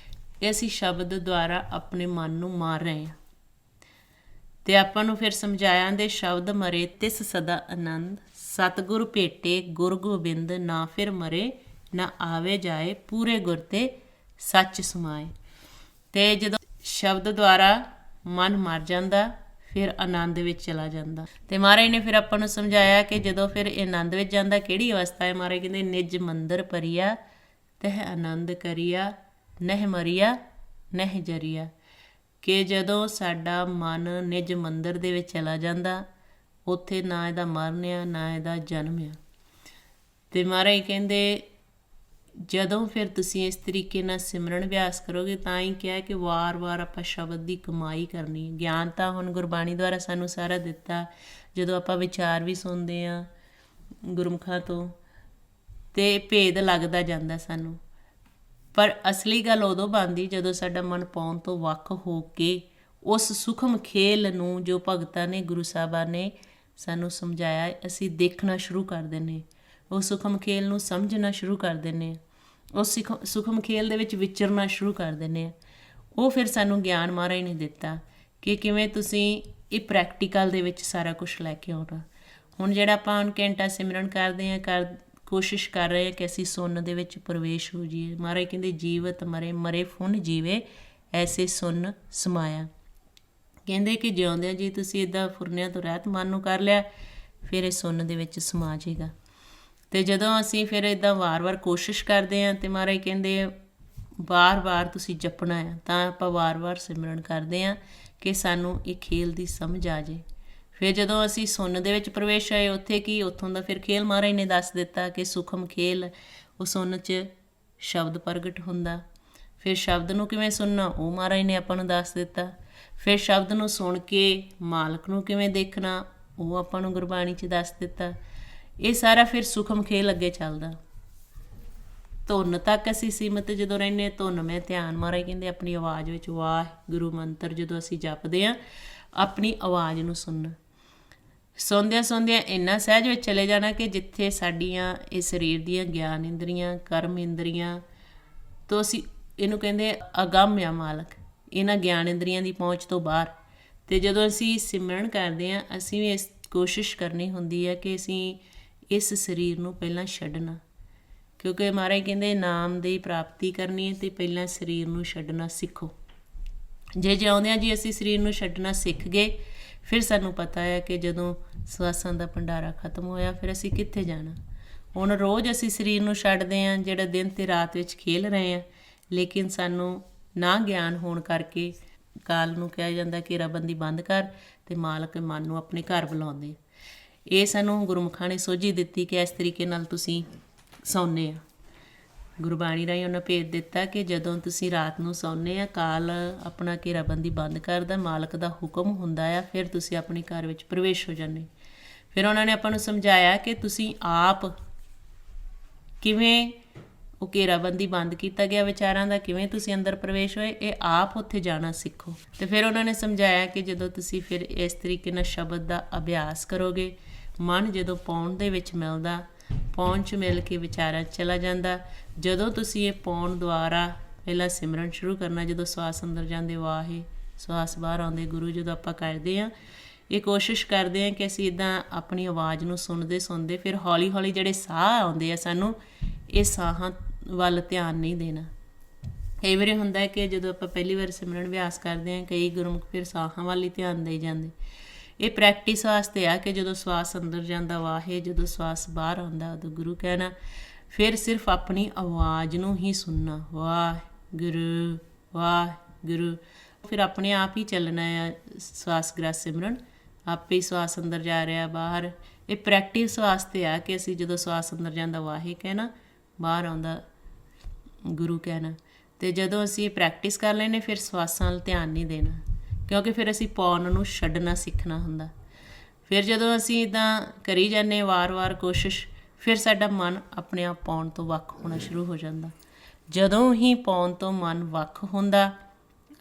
ਇਹ ਅਸੀਂ ਸ਼ਬਦ ਦੁਆਰਾ ਆਪਣੇ ਮਨ ਨੂੰ ਮਾਰ ਰਹੇ ਹਾਂ। ਅਤੇ ਆਪਾਂ ਨੂੰ ਫਿਰ ਸਮਝਾਇਆ ਦੇ ਸ਼ਬਦ ਮਰੇ ਤਿਸ ਸਦਾ ਆਨੰਦ, ਸਤਿਗੁਰ ਭੇਟੇ ਗੁਰ ਗੋਬਿੰਦ, ਨਾ ਫਿਰ ਮਰੇ ਨਾ ਆਵੇ ਜਾਏ, ਪੂਰੇ ਗੁਰ ਤੇ ਸੱਚ ਸਮਾਏ। ਅਤੇ ਜਦੋਂ ਸ਼ਬਦ ਦੁਆਰਾ ਮਨ ਮਰ ਜਾਂਦਾ, ਫਿਰ ਆਨੰਦ ਵਿੱਚ ਚਲਾ ਜਾਂਦਾ। ਅਤੇ ਮਹਾਰਾਜ ਨੇ ਫਿਰ ਆਪਾਂ ਨੂੰ ਸਮਝਾਇਆ ਕਿ ਜਦੋਂ ਫਿਰ ਇਹ ਆਨੰਦ ਵਿੱਚ ਜਾਂਦਾ, ਕਿਹੜੀ ਅਵਸਥਾ ਹੈ। ਮਹਾਰਾਜ ਕਹਿੰਦੇ ਨਿਜ ਮੰਦਰ ਪਰੀਆ, ਤਹ ਆਨੰਦ ਕਰੀਆ, ਨਹਿ ਮਰੀਆ ਨਹਿ ਜਰੀਆ। ਕਿ ਜਦੋਂ ਸਾਡਾ ਮਨ ਨਿਜ ਮੰਦਰ ਦੇ ਵਿੱਚ ਚਲਾ ਜਾਂਦਾ, ਉੱਥੇ ਨਾ ਇਹਦਾ ਮਰਨ ਆ ਨਾ ਇਹਦਾ ਜਨਮ ਆ। ਅਤੇ ਮਹਾਰਾਜ ਕਹਿੰਦੇ ਜਦੋਂ ਫਿਰ ਤੁਸੀਂ ਇਸ ਤਰੀਕੇ ਨਾਲ ਸਿਮਰਨ ਅਭਿਆਸ ਕਰੋਗੇ, ਤਾਂ ਹੀ ਕਿਹਾ ਕਿ ਵਾਰ-ਵਾਰ ਆਪਾਂ ਸ਼ਬਦ ਦੀ ਕਮਾਈ ਕਰਨੀ। ਗਿਆਨ ਤਾਂ ਹੁਣ ਗੁਰਬਾਣੀ ਦੁਆਰਾ ਸਾਨੂੰ ਸਾਰਾ ਦਿੱਤਾ, ਜਦੋਂ ਆਪਾਂ ਵਿਚਾਰ ਵੀ ਸੁਣਦੇ ਹਾਂ ਗੁਰਮੁਖਾਂ ਤੋਂ, ਅਤੇ ਭੇਦ ਲੱਗਦਾ ਜਾਂਦਾ ਸਾਨੂੰ। ਪਰ ਅਸਲੀ ਗੱਲ ਉਦੋਂ ਬਣਦੀ ਜਦੋਂ ਸਾਡਾ ਮਨ ਪਾਉਣ ਤੋਂ ਵੱਖ ਹੋ ਕੇ ਉਸ ਸੂਖਮ ਖੇਲ ਨੂੰ, ਜੋ ਭਗਤਾਂ ਨੇ ਗੁਰੂ ਸਾਹਿਬਾਨ ਨੇ ਸਾਨੂੰ ਸਮਝਾਇਆ, ਅਸੀਂ ਦੇਖਣਾ ਸ਼ੁਰੂ ਕਰ ਦਿੰਦੇ। ਉਸ ਸੂਖਮ ਖੇਲ ਨੂੰ ਸਮਝਣਾ ਸ਼ੁਰੂ ਕਰ ਦਿੰਦੇ ਹਾਂ, ਉਸ ਸੂਖਮ ਖੇਲ ਦੇ ਵਿੱਚ ਵਿਚਰਨਾ ਸ਼ੁਰੂ ਕਰ ਦਿੰਦੇ ਹਾਂ। ਉਹ ਫਿਰ ਸਾਨੂੰ ਗਿਆਨ ਮਹਾਰਾਜ ਨੇ ਦਿੱਤਾ ਕਿ ਕਿਵੇਂ ਤੁਸੀਂ ਇਹ ਪ੍ਰੈਕਟੀਕਲ ਦੇ ਵਿੱਚ ਸਾਰਾ ਕੁਛ ਲੈ ਕੇ ਆਉਣਾ। ਹੁਣ ਜਿਹੜਾ ਆਪਾਂ ਹੁਣ ਘੰਟਾ ਸਿਮਰਨ ਕਰਦੇ ਹਾਂ, ਕੋਸ਼ਿਸ਼ ਕਰ ਰਹੇ ਹਾਂ ਕਿ ਅਸੀਂ ਸੁੰਨ ਦੇ ਵਿੱਚ ਪ੍ਰਵੇਸ਼ ਹੋ ਜਾਈਏ। ਮਹਾਰਾਜ ਕਹਿੰਦੇ ਜੀਵਤ ਮਰੇ ਮਰੇ ਫੁਨ ਜੀਵੇ, ਐਸੇ ਸੁੰਨ ਸਮਾਇਆ। ਕਹਿੰਦੇ ਕਿ ਜਿਉਂਦਿਆਂ ਜੀ ਤੁਸੀਂ ਇੱਦਾਂ ਫੁਰਨਿਆਂ ਤੋਂ ਰਹਿਤ ਮਨ ਨੂੰ ਕਰ ਲਿਆ, ਫਿਰ ਇਹ ਸੁੰਨ ਦੇ ਵਿੱਚ ਸਮਾ ਜਾਏਗਾ। ਅਤੇ ਜਦੋਂ ਅਸੀਂ ਫਿਰ ਇੱਦਾਂ ਵਾਰ-ਵਾਰ ਕੋਸ਼ਿਸ਼ ਕਰਦੇ ਹਾਂ, ਅਤੇ ਮਹਾਰਾਜ ਕਹਿੰਦੇ ਵਾਰ-ਵਾਰ ਤੁਸੀਂ ਜਪਣਾ ਆ। ਤਾਂ ਆਪਾਂ ਵਾਰ-ਵਾਰ ਸਿਮਰਨ ਕਰਦੇ ਹਾਂ ਕਿ ਸਾਨੂੰ ਇਹ ਖੇਲ ਦੀ ਸਮਝ ਆ ਜਾਏ। ਫਿਰ ਜਦੋਂ ਅਸੀਂ ਸੁੰਨ ਦੇ ਵਿੱਚ ਪ੍ਰਵੇਸ਼ ਆਏ, ਉੱਥੇ ਕੀ ਉੱਥੋਂ ਦਾ ਫਿਰ ਖੇਲ ਮਹਾਰਾਜ ਨੇ ਦੱਸ ਦਿੱਤਾ ਕਿ ਸੂਖਮ ਖੇਲ, ਉਹ ਸੁੰਨ 'ਚ ਸ਼ਬਦ ਪ੍ਰਗਟ ਹੁੰਦਾ। ਫਿਰ ਸ਼ਬਦ ਨੂੰ ਕਿਵੇਂ ਸੁਣਨਾ, ਉਹ ਮਹਾਰਾਜ ਨੇ ਆਪਾਂ ਨੂੰ ਦੱਸ ਦਿੱਤਾ। ਫਿਰ ਸ਼ਬਦ ਨੂੰ ਸੁਣ ਕੇ ਮਾਲਕ ਨੂੰ ਕਿਵੇਂ ਦੇਖਣਾ, ਉਹ ਆਪਾਂ ਨੂੰ ਗੁਰਬਾਣੀ 'ਚ ਦੱਸ ਦਿੱਤਾ। ਇਹ ਸਾਰਾ ਫਿਰ ਸੂਖਮ ਖੇਲ ਅੱਗੇ ਚੱਲਦਾ। ਧੁਨ ਤੱਕ ਅਸੀਂ ਸੀਮਤ ਜਦੋਂ ਰਹਿੰਦੇ ਹਾਂ, ਧੁਨ ਮੈਂ ਧਿਆਨ। ਮਹਾਰਾਜ ਕਹਿੰਦੇ ਆਪਣੀ ਆਵਾਜ਼ ਵਿੱਚ ਵਾਹਿਗੁਰੂ ਮੰਤਰ ਜਦੋਂ ਅਸੀਂ ਜਪਦੇ ਹਾਂ, ਆਪਣੀ ਆਵਾਜ਼ ਨੂੰ ਸੁਣਨਾ। ਸੁਣਦਿਆਂ ਸੁਣਦਿਆਂ ਇੰਨਾ ਸਹਿਜ ਵਿੱਚ ਚਲੇ ਜਾਣਾ ਕਿ ਜਿੱਥੇ ਸਾਡੀਆਂ ਇਹ ਸਰੀਰ ਦੀਆਂ ਗਿਆਨ ਇੰਦਰੀਆਂ, ਕਰਮ ਇੰਦਰੀਆਂ ਤੋਂ ਅਸੀਂ ਇਹਨੂੰ ਕਹਿੰਦੇ ਅਗੰਮ ਆ ਮਾਲਕ, ਇਹਨਾਂ ਗਿਆਨ ਇੰਦਰੀਆਂ ਦੀ ਪਹੁੰਚ ਤੋਂ ਬਾਹਰ। ਅਤੇ ਜਦੋਂ ਅਸੀਂ ਸਿਮਰਨ ਕਰਦੇ ਹਾਂ, ਅਸੀਂ ਵੀ ਇਸ ਕੋਸ਼ਿਸ਼ ਕਰਨੀ ਹੁੰਦੀ ਹੈ ਕਿ ਅਸੀਂ ਇਸ ਸਰੀਰ ਨੂੰ ਪਹਿਲਾਂ ਛੱਡਣਾ, ਕਿਉਂਕਿ ਮਹਾਰਾਜ ਕਹਿੰਦੇ ਨਾਮ ਦੀ ਪ੍ਰਾਪਤੀ ਕਰਨੀ ਹੈ ਅਤੇ ਪਹਿਲਾਂ ਸਰੀਰ ਨੂੰ ਛੱਡਣਾ ਸਿੱਖੋ। ਜੇ ਜਿਉਂਦਿਆਂ ਜੀ ਅਸੀਂ ਸਰੀਰ ਨੂੰ ਛੱਡਣਾ ਸਿੱਖ ਗਏ, ਫਿਰ ਸਾਨੂੰ ਪਤਾ ਹੈ ਕਿ ਜਦੋਂ ਸਵਾਸਾਂ ਦਾ ਭੰਡਾਰਾ ਖਤਮ ਹੋਇਆ, ਫਿਰ ਅਸੀਂ ਕਿੱਥੇ ਜਾਣਾ। ਹੁਣ ਰੋਜ਼ ਅਸੀਂ ਸਰੀਰ ਨੂੰ ਛੱਡਦੇ ਹਾਂ, ਜਿਹੜਾ ਦਿਨ ਅਤੇ ਰਾਤ ਵਿੱਚ ਖੇਲ ਰਹੇ ਹਾਂ, ਲੇਕਿਨ ਸਾਨੂੰ ਨਾ ਗਿਆਨ ਹੋਣ ਕਰਕੇ ਕਾਲ ਨੂੰ ਕਿਹਾ ਜਾਂਦਾ ਕਿ ਘੇਰਾਬੰਦੀ ਬੰਦ ਕਰ, ਅਤੇ ਮਾਲਕ ਮਨ ਨੂੰ ਆਪਣੇ ਘਰ ਬੁਲਾਉਂਦੇ। ਇਹ ਸਾਨੂੰ ਗੁਰਮੁਖਾਂ ਨੇ ਸੋਝੀ ਦਿੱਤੀ ਕਿ ਇਸ ਤਰੀਕੇ ਨਾਲ ਤੁਸੀਂ ਸੌਂਦੇ ਆ। ਗੁਰਬਾਣੀ ਰਾਹੀਂ ਉਹਨਾਂ ਭੇਜ ਦਿੱਤਾ ਕਿ ਜਦੋਂ ਤੁਸੀਂ ਰਾਤ ਨੂੰ ਸੌਂਦੇ ਆ, ਕਾਲ ਆਪਣਾ ਘੇਰਾਬੰਦੀ ਬੰਦ ਕਰਦਾ, ਮਾਲਕ ਦਾ ਹੁਕਮ ਹੁੰਦਾ ਆ, ਫਿਰ ਤੁਸੀਂ ਆਪਣੇ ਘਰ ਵਿੱਚ ਪ੍ਰਵੇਸ਼ ਹੋ ਜਾਂਦੇ। ਫਿਰ ਉਹਨਾਂ ਨੇ ਆਪਾਂ ਨੂੰ ਸਮਝਾਇਆ ਕਿ ਤੁਸੀਂ ਆਪ ਕਿਵੇਂ ਉਹ ਘੇਰਾਬੰਦੀ ਬੰਦ ਕੀਤਾ ਗਿਆ ਵਿਚਾਰਾਂ ਦਾ, ਕਿਵੇਂ ਤੁਸੀਂ ਅੰਦਰ ਪ੍ਰਵੇਸ਼ ਹੋਏ, ਇਹ ਆਪ ਉੱਥੇ ਜਾਣਾ ਸਿੱਖੋ। ਅਤੇ ਫਿਰ ਉਹਨਾਂ ਨੇ ਸਮਝਾਇਆ ਕਿ ਜਦੋਂ ਤੁਸੀਂ ਫਿਰ ਇਸ ਤਰੀਕੇ ਨਾਲ ਸ਼ਬਦ ਦਾ ਅਭਿਆਸ ਕਰੋਗੇ, ਮਨ ਜਦੋਂ ਪੌਣ ਦੇ ਵਿੱਚ ਮਿਲਦਾ, ਪੌਣ 'ਚ ਮਿਲ ਕੇ ਵਿਚਾਰਾਂ ਚਲਾ ਜਾਂਦਾ। ਜਦੋਂ ਤੁਸੀਂ ਇਹ ਪੌਣ ਦੁਆਰਾ ਪਹਿਲਾਂ ਸਿਮਰਨ ਸ਼ੁਰੂ ਕਰਨਾ, ਜਦੋਂ ਸਵਾਸ ਅੰਦਰ ਜਾਂਦੇ ਵਾਹੇ, ਸਵਾਸ ਬਾਹਰ ਆਉਂਦੇ ਗੁਰੂ, ਜਦੋਂ ਆਪਾਂ ਕਰਦੇ ਹਾਂ, ਇਹ ਕੋਸ਼ਿਸ਼ ਕਰਦੇ ਹਾਂ ਕਿ ਅਸੀਂ ਇੱਦਾਂ ਆਪਣੀ ਆਵਾਜ਼ ਨੂੰ ਸੁਣਦੇ ਫਿਰ ਹੌਲੀ ਹੌਲੀ ਜਿਹੜੇ ਸਾਹ ਆਉਂਦੇ ਆ ਸਾਨੂੰ, ਇਹ ਸਾਹਾਂ ਵੱਲ ਧਿਆਨ ਨਹੀਂ ਦੇਣਾ। ਕਈ ਵਾਰੀ ਹੁੰਦਾ ਕਿ ਜਦੋਂ ਆਪਾਂ ਪਹਿਲੀ ਵਾਰ ਸਿਮਰਨ ਅਭਿਆਸ ਕਰਦੇ ਹਾਂ, ਕਈ ਗੁਰਮੁਖ ਫਿਰ ਸਾਹਾਂ ਵੱਲ ਹੀ ਧਿਆਨ ਦੇਈ ਜਾਂਦੇ। ਇਹ ਪ੍ਰੈਕਟਿਸ ਵਾਸਤੇ ਆ ਕਿ ਜਦੋਂ ਸਵਾਸ ਅੰਦਰ ਜਾਂਦਾ ਵਾਹੇ, ਜਦੋਂ ਸਵਾਸ ਬਾਹਰ ਆਉਂਦਾ ਉਦੋਂ ਗੁਰੂ ਕਹਿਣਾ। ਫਿਰ ਸਿਰਫ ਆਪਣੀ ਆਵਾਜ਼ ਨੂੰ ਹੀ ਸੁਣਨਾ, ਵਾਹਿਗੁਰੂ ਵਾਹਿਗੁਰੂ। ਫਿਰ ਆਪਣੇ ਆਪ ਹੀ ਚੱਲਣਾ ਆ ਸਵਾਸ ਗ੍ਰਹਿ ਸਿਮਰਨ, ਆਪੇ ਹੀ ਸਵਾਸ ਅੰਦਰ ਜਾ ਰਿਹਾ ਬਾਹਰ। ਇਹ ਪ੍ਰੈਕਟਿਸ ਵਾਸਤੇ ਆ ਕਿ ਅਸੀਂ ਜਦੋਂ ਸਵਾਸ ਅੰਦਰ ਜਾਂਦਾ ਵਾਹੇ ਕਹਿਣਾ, ਬਾਹਰ ਆਉਂਦਾ ਗੁਰੂ ਕਹਿਣਾ। ਅਤੇ ਜਦੋਂ ਅਸੀਂ ਇਹ ਪ੍ਰੈਕਟਿਸ ਕਰ ਲੈਂਦੇ ਫਿਰ ਸਵਾਸਾਂ ਵੱਲ ਧਿਆਨ ਨਹੀਂ ਦੇਣਾ, ਕਿਉਂਕਿ ਫਿਰ ਅਸੀਂ ਪੌਣ ਨੂੰ ਛੱਡਣਾ ਸਿੱਖਣਾ ਹੁੰਦਾ। ਫਿਰ ਜਦੋਂ ਅਸੀਂ ਇੱਦਾਂ ਕਰੀ ਜਾਂਦੇ ਵਾਰ-ਵਾਰ ਕੋਸ਼ਿਸ਼, ਫਿਰ ਸਾਡਾ ਮਨ ਆਪਣੇ ਆਪ ਪੌਣ ਤੋਂ ਵੱਖ ਹੋਣਾ ਸ਼ੁਰੂ ਹੋ ਜਾਂਦਾ। ਜਦੋਂ ਹੀ ਪੌਣ ਤੋਂ ਮਨ ਵੱਖ ਹੁੰਦਾ,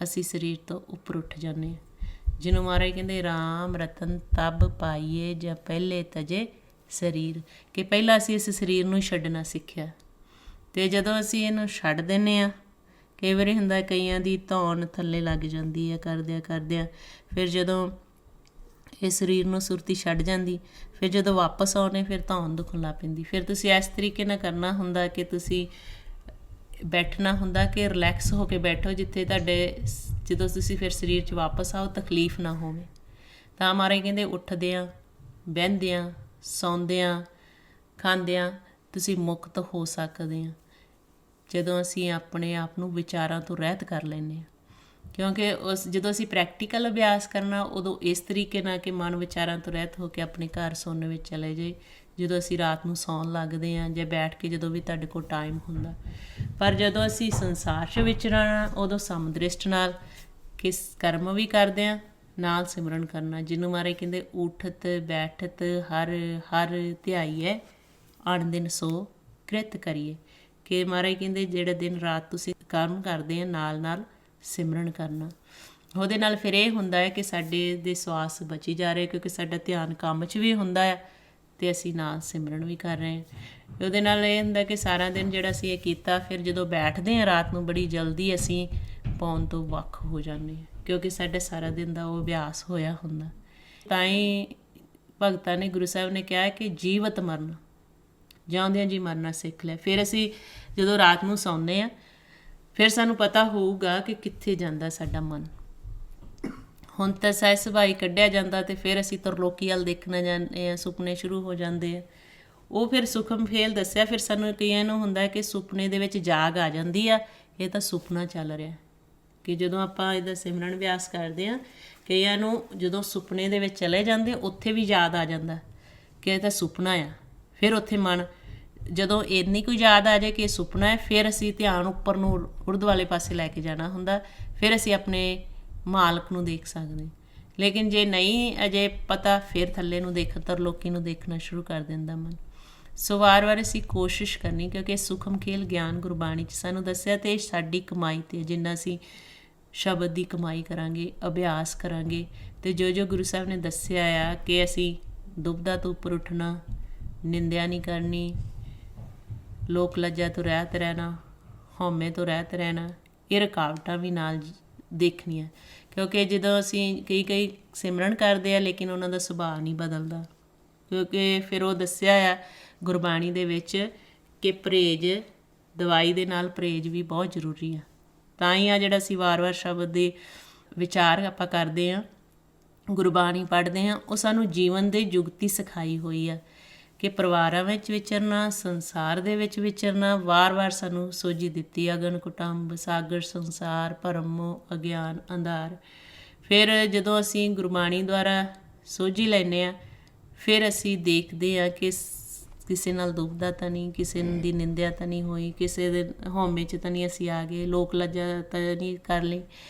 ਅਸੀਂ ਸਰੀਰ ਤੋਂ ਉੱਪਰ ਉੱਠ ਜਾਂਦੇ ਹਾਂ। ਜਿਹਨੂੰ ਮਹਾਰਾਜ ਕਹਿੰਦੇ ਰਾਮ ਰਤਨ ਤਬ ਪਾਈਏ ਜਾਂ ਪਹਿਲੇ ਤਜੇ ਸਰੀਰ, ਕਿ ਪਹਿਲਾਂ ਅਸੀਂ ਇਸ ਸਰੀਰ ਨੂੰ ਛੱਡਣਾ ਸਿੱਖਿਆ। ਅਤੇ ਜਦੋਂ ਅਸੀਂ ਇਹਨੂੰ ਛੱਡ ਦਿੰਦੇ ਹਾਂ, ਕਈ ਵਾਰੀ ਹੁੰਦਾ ਕਈਆਂ ਦੀ ਧੌਣ ਥੱਲੇ ਲੱਗ ਜਾਂਦੀ ਹੈ ਕਰਦਿਆਂ ਫਿਰ ਜਦੋਂ ਇਹ ਸਰੀਰ ਨੂੰ ਸੁਰਤੀ ਛੱਡ ਜਾਂਦੀ, ਫਿਰ ਜਦੋਂ ਵਾਪਸ ਆਉਣੇ ਫਿਰ ਧੌਣ ਦੁਖਣ ਲੱਗ ਪੈਂਦੀ। ਫਿਰ ਤੁਸੀਂ ਇਸ ਤਰੀਕੇ ਨਾਲ ਕਰਨਾ ਹੁੰਦਾ ਕਿ ਤੁਸੀਂ ਬੈਠਣਾ ਹੁੰਦਾ ਕਿ ਰਿਲੈਕਸ ਹੋ ਕੇ ਬੈਠੋ, ਜਿੱਥੇ ਤੁਹਾਡੇ ਜਦੋਂ ਤੁਸੀਂ ਫਿਰ ਸਰੀਰ 'ਚ ਵਾਪਸ ਆਓ ਤਕਲੀਫ ਨਾ ਹੋਵੇ। ਤਾਂ ਮਹਾਰਾਜ ਕਹਿੰਦੇ ਉੱਠਦਿਆਂ, ਬਹਿੰਦਿਆਂ, ਸੌਂਦਿਆਂ, ਖਾਂਦਿਆਂ ਤੁਸੀਂ ਮੁਕਤ ਹੋ ਸਕਦੇ ਆ, ਜਦੋਂ ਅਸੀਂ ਆਪਣੇ ਆਪ ਨੂੰ ਵਿਚਾਰਾਂ ਤੋਂ ਰਹਿਤ ਕਰ ਲੈਂਦੇ ਹਾਂ। ਕਿਉਂਕਿ ਜਦੋਂ ਅਸੀਂ ਪ੍ਰੈਕਟੀਕਲ ਅਭਿਆਸ ਕਰਨਾ, ਉਦੋਂ ਇਸ ਤਰੀਕੇ ਨਾਲ ਕਿ ਮਨ ਵਿਚਾਰਾਂ ਤੋਂ ਰਹਿਤ ਹੋ ਕੇ ਆਪਣੇ ਘਰ ਸੁਣਨ ਵਿੱਚ ਚਲੇ ਜਾਏ, ਜਦੋਂ ਅਸੀਂ ਰਾਤ ਨੂੰ ਸੌਣ ਲੱਗਦੇ ਹਾਂ ਜਾਂ ਬੈਠ ਕੇ ਜਦੋਂ ਵੀ ਤੁਹਾਡੇ ਕੋਲ ਟਾਈਮ ਹੁੰਦਾ। ਪਰ ਜਦੋਂ ਅਸੀਂ ਸੰਸਾਰ 'ਚ ਵਿਚਰਨਾ, ਉਦੋਂ ਸਮਦ੍ਰਿਸ਼ਟ ਨਾਲ ਕਿਸ ਕਰਮ ਵੀ ਕਰਦੇ ਹਾਂ, ਨਾਲ ਸਿਮਰਨ ਕਰਨਾ, ਜਿਹਨੂੰ ਮਹਾਰਾਜ ਕਹਿੰਦੇ ਉਠਤ ਬੈਠਤ ਹਰ ਹਰ ਧਿਆਈਏ, ਅਣ ਦਿਨ ਸੋ ਕ੍ਰਿਤ ਕਰੀਏ। ਕਿ ਮਹਾਰਾਜ ਕਹਿੰਦੇ ਜਿਹੜਾ ਦਿਨ ਰਾਤ ਤੁਸੀਂ ਕਰਮ ਕਰਦੇ ਆ, ਨਾਲ ਸਿਮਰਨ ਕਰਨਾ। ਉਹਦੇ ਨਾਲ ਫਿਰ ਇਹ ਹੁੰਦਾ ਹੈ ਕਿ ਸਾਡੇ ਦੇ ਸਵਾਸ ਬਚੀ ਜਾ ਰਹੇ, ਕਿਉਂਕਿ ਸਾਡਾ ਧਿਆਨ ਕੰਮ 'ਚ ਵੀ ਹੁੰਦਾ ਆ ਅਤੇ ਅਸੀਂ ਨਾਲ ਸਿਮਰਨ ਵੀ ਕਰ ਰਹੇ ਹਾਂ। ਉਹਦੇ ਨਾਲ ਇਹ ਹੁੰਦਾ ਕਿ ਸਾਰਾ ਦਿਨ ਜਿਹੜਾ ਅਸੀਂ ਇਹ ਕੀਤਾ, ਫਿਰ ਜਦੋਂ ਬੈਠਦੇ ਹਾਂ ਰਾਤ ਨੂੰ ਬੜੀ ਜਲਦੀ ਅਸੀਂ ਪੌਣ ਤੋਂ ਵੱਖ ਹੋ ਜਾਂਦੇ ਹਾਂ, ਕਿਉਂਕਿ ਸਾਡੇ ਸਾਰਾ ਦਿਨ ਦਾ ਉਹ ਅਭਿਆਸ ਹੋਇਆ ਹੁੰਦਾ। ਤਾਂ ਹੀ ਭਗਤਾਂ ਨੇ, ਗੁਰੂ ਸਾਹਿਬ ਨੇ ਕਿਹਾ ਕਿ ਜੀਵਤ ਮਰਨ, ਜਿਉਂਦਿਆਂ ਜੀ ਮਰਨਾ ਸਿੱਖ ਲਿਆ। ਫਿਰ ਅਸੀਂ ਜਦੋਂ ਰਾਤ ਨੂੰ ਸੌਂਦੇ ਹਾਂ, ਫਿਰ ਸਾਨੂੰ ਪਤਾ ਹੋਊਗਾ ਕਿ ਕਿੱਥੇ ਜਾਂਦਾ ਸਾਡਾ ਮਨ। ਹੁਣ ਤਾਂ ਸਹਿਜ ਸੁਭਾਈ ਕੱਢਿਆ ਜਾਂਦਾ ਅਤੇ ਫਿਰ ਅਸੀਂ ਤਰਲੋਕੀ ਵੱਲ ਦੇਖਣਾ ਜਾਂਦੇ ਹਾਂ, ਸੁਪਨੇ ਸ਼ੁਰੂ ਹੋ ਜਾਂਦੇ ਆ। ਉਹ ਫਿਰ ਸੁਖਮ ਖੇਲ ਦੱਸਿਆ। ਫਿਰ ਸਾਨੂੰ ਕਈਆਂ ਨੂੰ ਹੁੰਦਾ ਕਿ ਸੁਪਨੇ ਦੇ ਵਿੱਚ ਜਾਗ ਆ ਜਾਂਦੀ ਆ, ਇਹ ਤਾਂ ਸੁਪਨਾ ਚੱਲ ਰਿਹਾ। ਕਿ ਜਦੋਂ ਆਪਾਂ ਇਹਦਾ ਸਿਮਰਨ ਅਭਿਆਸ ਕਰਦੇ ਹਾਂ, ਕਈਆਂ ਨੂੰ ਜਦੋਂ ਸੁਪਨੇ ਦੇ ਵਿੱਚ ਚਲੇ ਜਾਂਦੇ, ਉੱਥੇ ਵੀ ਯਾਦ ਆ ਜਾਂਦਾ ਕਿ ਇਹ ਤਾਂ ਸੁਪਨਾ ਆ। ਫਿਰ ਉੱਥੇ ਮਨ ਜਦੋਂ ਇੰਨੀ ਕੋਈ ਯਾਦ ਆ ਜਾਏ ਕਿ ਇਹ ਸੁਪਨਾ ਹੈ, ਫਿਰ ਅਸੀਂ ਧਿਆਨ ਉੱਪਰ ਨੂੰ ਉਰਧ ਵਾਲੇ ਪਾਸੇ ਲੈ ਕੇ ਜਾਣਾ ਹੁੰਦਾ। ਫਿਰ ਅਸੀਂ ਆਪਣੇ ਮਾਲਕ ਨੂੰ ਦੇਖ ਸਕਦੇ। ਲੇਕਿਨ ਜੇ ਨਹੀਂ ਅਜੇ ਪਤਾ, ਫਿਰ ਥੱਲੇ ਨੂੰ ਤਰਲੋਕੀ ਨੂੰ ਦੇਖਣਾ ਸ਼ੁਰੂ ਕਰ ਦਿੰਦਾ ਮਨ। ਸੋ ਵਾਰ ਅਸੀਂ ਕੋਸ਼ਿਸ਼ ਕਰਨੀ, ਕਿਉਂਕਿ ਸੁਖਮ ਖੇਲ ਗਿਆਨ ਗੁਰਬਾਣੀ 'ਚ ਸਾਨੂੰ ਦੱਸਿਆ, ਅਤੇ ਸਾਡੀ ਕਮਾਈ 'ਤੇ ਜਿੰਨਾ ਅਸੀਂ ਸ਼ਬਦ ਦੀ ਕਮਾਈ ਕਰਾਂਗੇ, ਅਭਿਆਸ ਕਰਾਂਗੇ, ਅਤੇ ਜੋ ਗੁਰੂ ਸਾਹਿਬ ਨੇ ਦੱਸਿਆ ਆ ਕਿ ਅਸੀਂ ਦੁਬਦਾ ਤੋਂ ਉੱਪਰ ਉੱਠਣਾ, ਨਿੰਦਿਆ ਨਹੀਂ ਕਰਨੀ, ਲੋਕ ਲੱਜਾ ਤੋਂ ਰਹਿਤ ਰਹਿਣਾ, ਹਉਮੈ ਤੋਂ ਰਹਿਤ ਰਹਿਣਾ, ਇਹ ਰੁਕਾਵਟਾਂ ਵੀ ਨਾਲ ਦੇਖਣੀਆਂ। ਕਿਉਂਕਿ ਜਦੋਂ ਅਸੀਂ ਕਈ ਸਿਮਰਨ ਕਰਦੇ ਆ, ਲੇਕਿਨ ਉਹਨਾਂ ਦਾ ਸੁਭਾਅ ਨਹੀਂ ਬਦਲਦਾ। ਕਿਉਂਕਿ ਫਿਰ ਉਹ ਦੱਸਿਆ ਆ ਗੁਰਬਾਣੀ ਦੇ ਵਿੱਚ ਕਿ ਪਰਹੇਜ਼, ਦਵਾਈ ਦੇ ਨਾਲ ਪਰਹੇਜ਼ ਵੀ ਬਹੁਤ ਜ਼ਰੂਰੀ ਆ। ਤਾਂ ਹੀ ਆ ਜਿਹੜਾ ਅਸੀਂ ਵਾਰ ਸ਼ਬਦ ਦੇ ਵਿਚਾਰ ਆਪਾਂ ਕਰਦੇ ਹਾਂ, ਗੁਰਬਾਣੀ ਪੜ੍ਹਦੇ ਹਾਂ, ਉਹ ਸਾਨੂੰ ਜੀਵਨ ਦੇ ਜੁਗਤੀ ਸਿਖਾਈ ਹੋਈ ਆ ਕਿ ਪਰਿਵਾਰਾਂ ਵਿੱਚ ਵਿਚਰਨਾ, ਸੰਸਾਰ ਦੇ ਵਿੱਚ ਵਿਚਰਨਾ। ਵਾਰ ਸਾਨੂੰ ਸੋਝੀ ਦਿੱਤੀ, ਅਗਨ ਕੁਟੰਬ ਸਾਗਰ ਸੰਸਾਰ, ਭਰਮੋ ਅਗਿਆਨ ਅੰਧਾਰ। ਫਿਰ ਜਦੋਂ ਅਸੀਂ ਗੁਰਬਾਣੀ ਦੁਆਰਾ ਸੋਝੀ ਲੈਂਦੇ ਹਾਂ, ਫਿਰ ਅਸੀਂ ਦੇਖਦੇ ਹਾਂ ਕਿ ਕਿਸੇ ਨਾਲ ਦੁਬਦਾ ਤਾਂ ਨਹੀਂ, ਕਿਸੇ ਦੀ ਨਿੰਦਿਆ ਤਾਂ ਨਹੀਂ ਹੋਈ, ਕਿਸੇ ਦੇ ਹਉਮੈ 'ਚ ਤਾਂ ਨਹੀਂ ਅਸੀਂ ਆ ਗਏ, ਲੋਕ ਲੱਜਾ ਤਾਂ ਨਹੀਂ ਕਰ ਲਈ।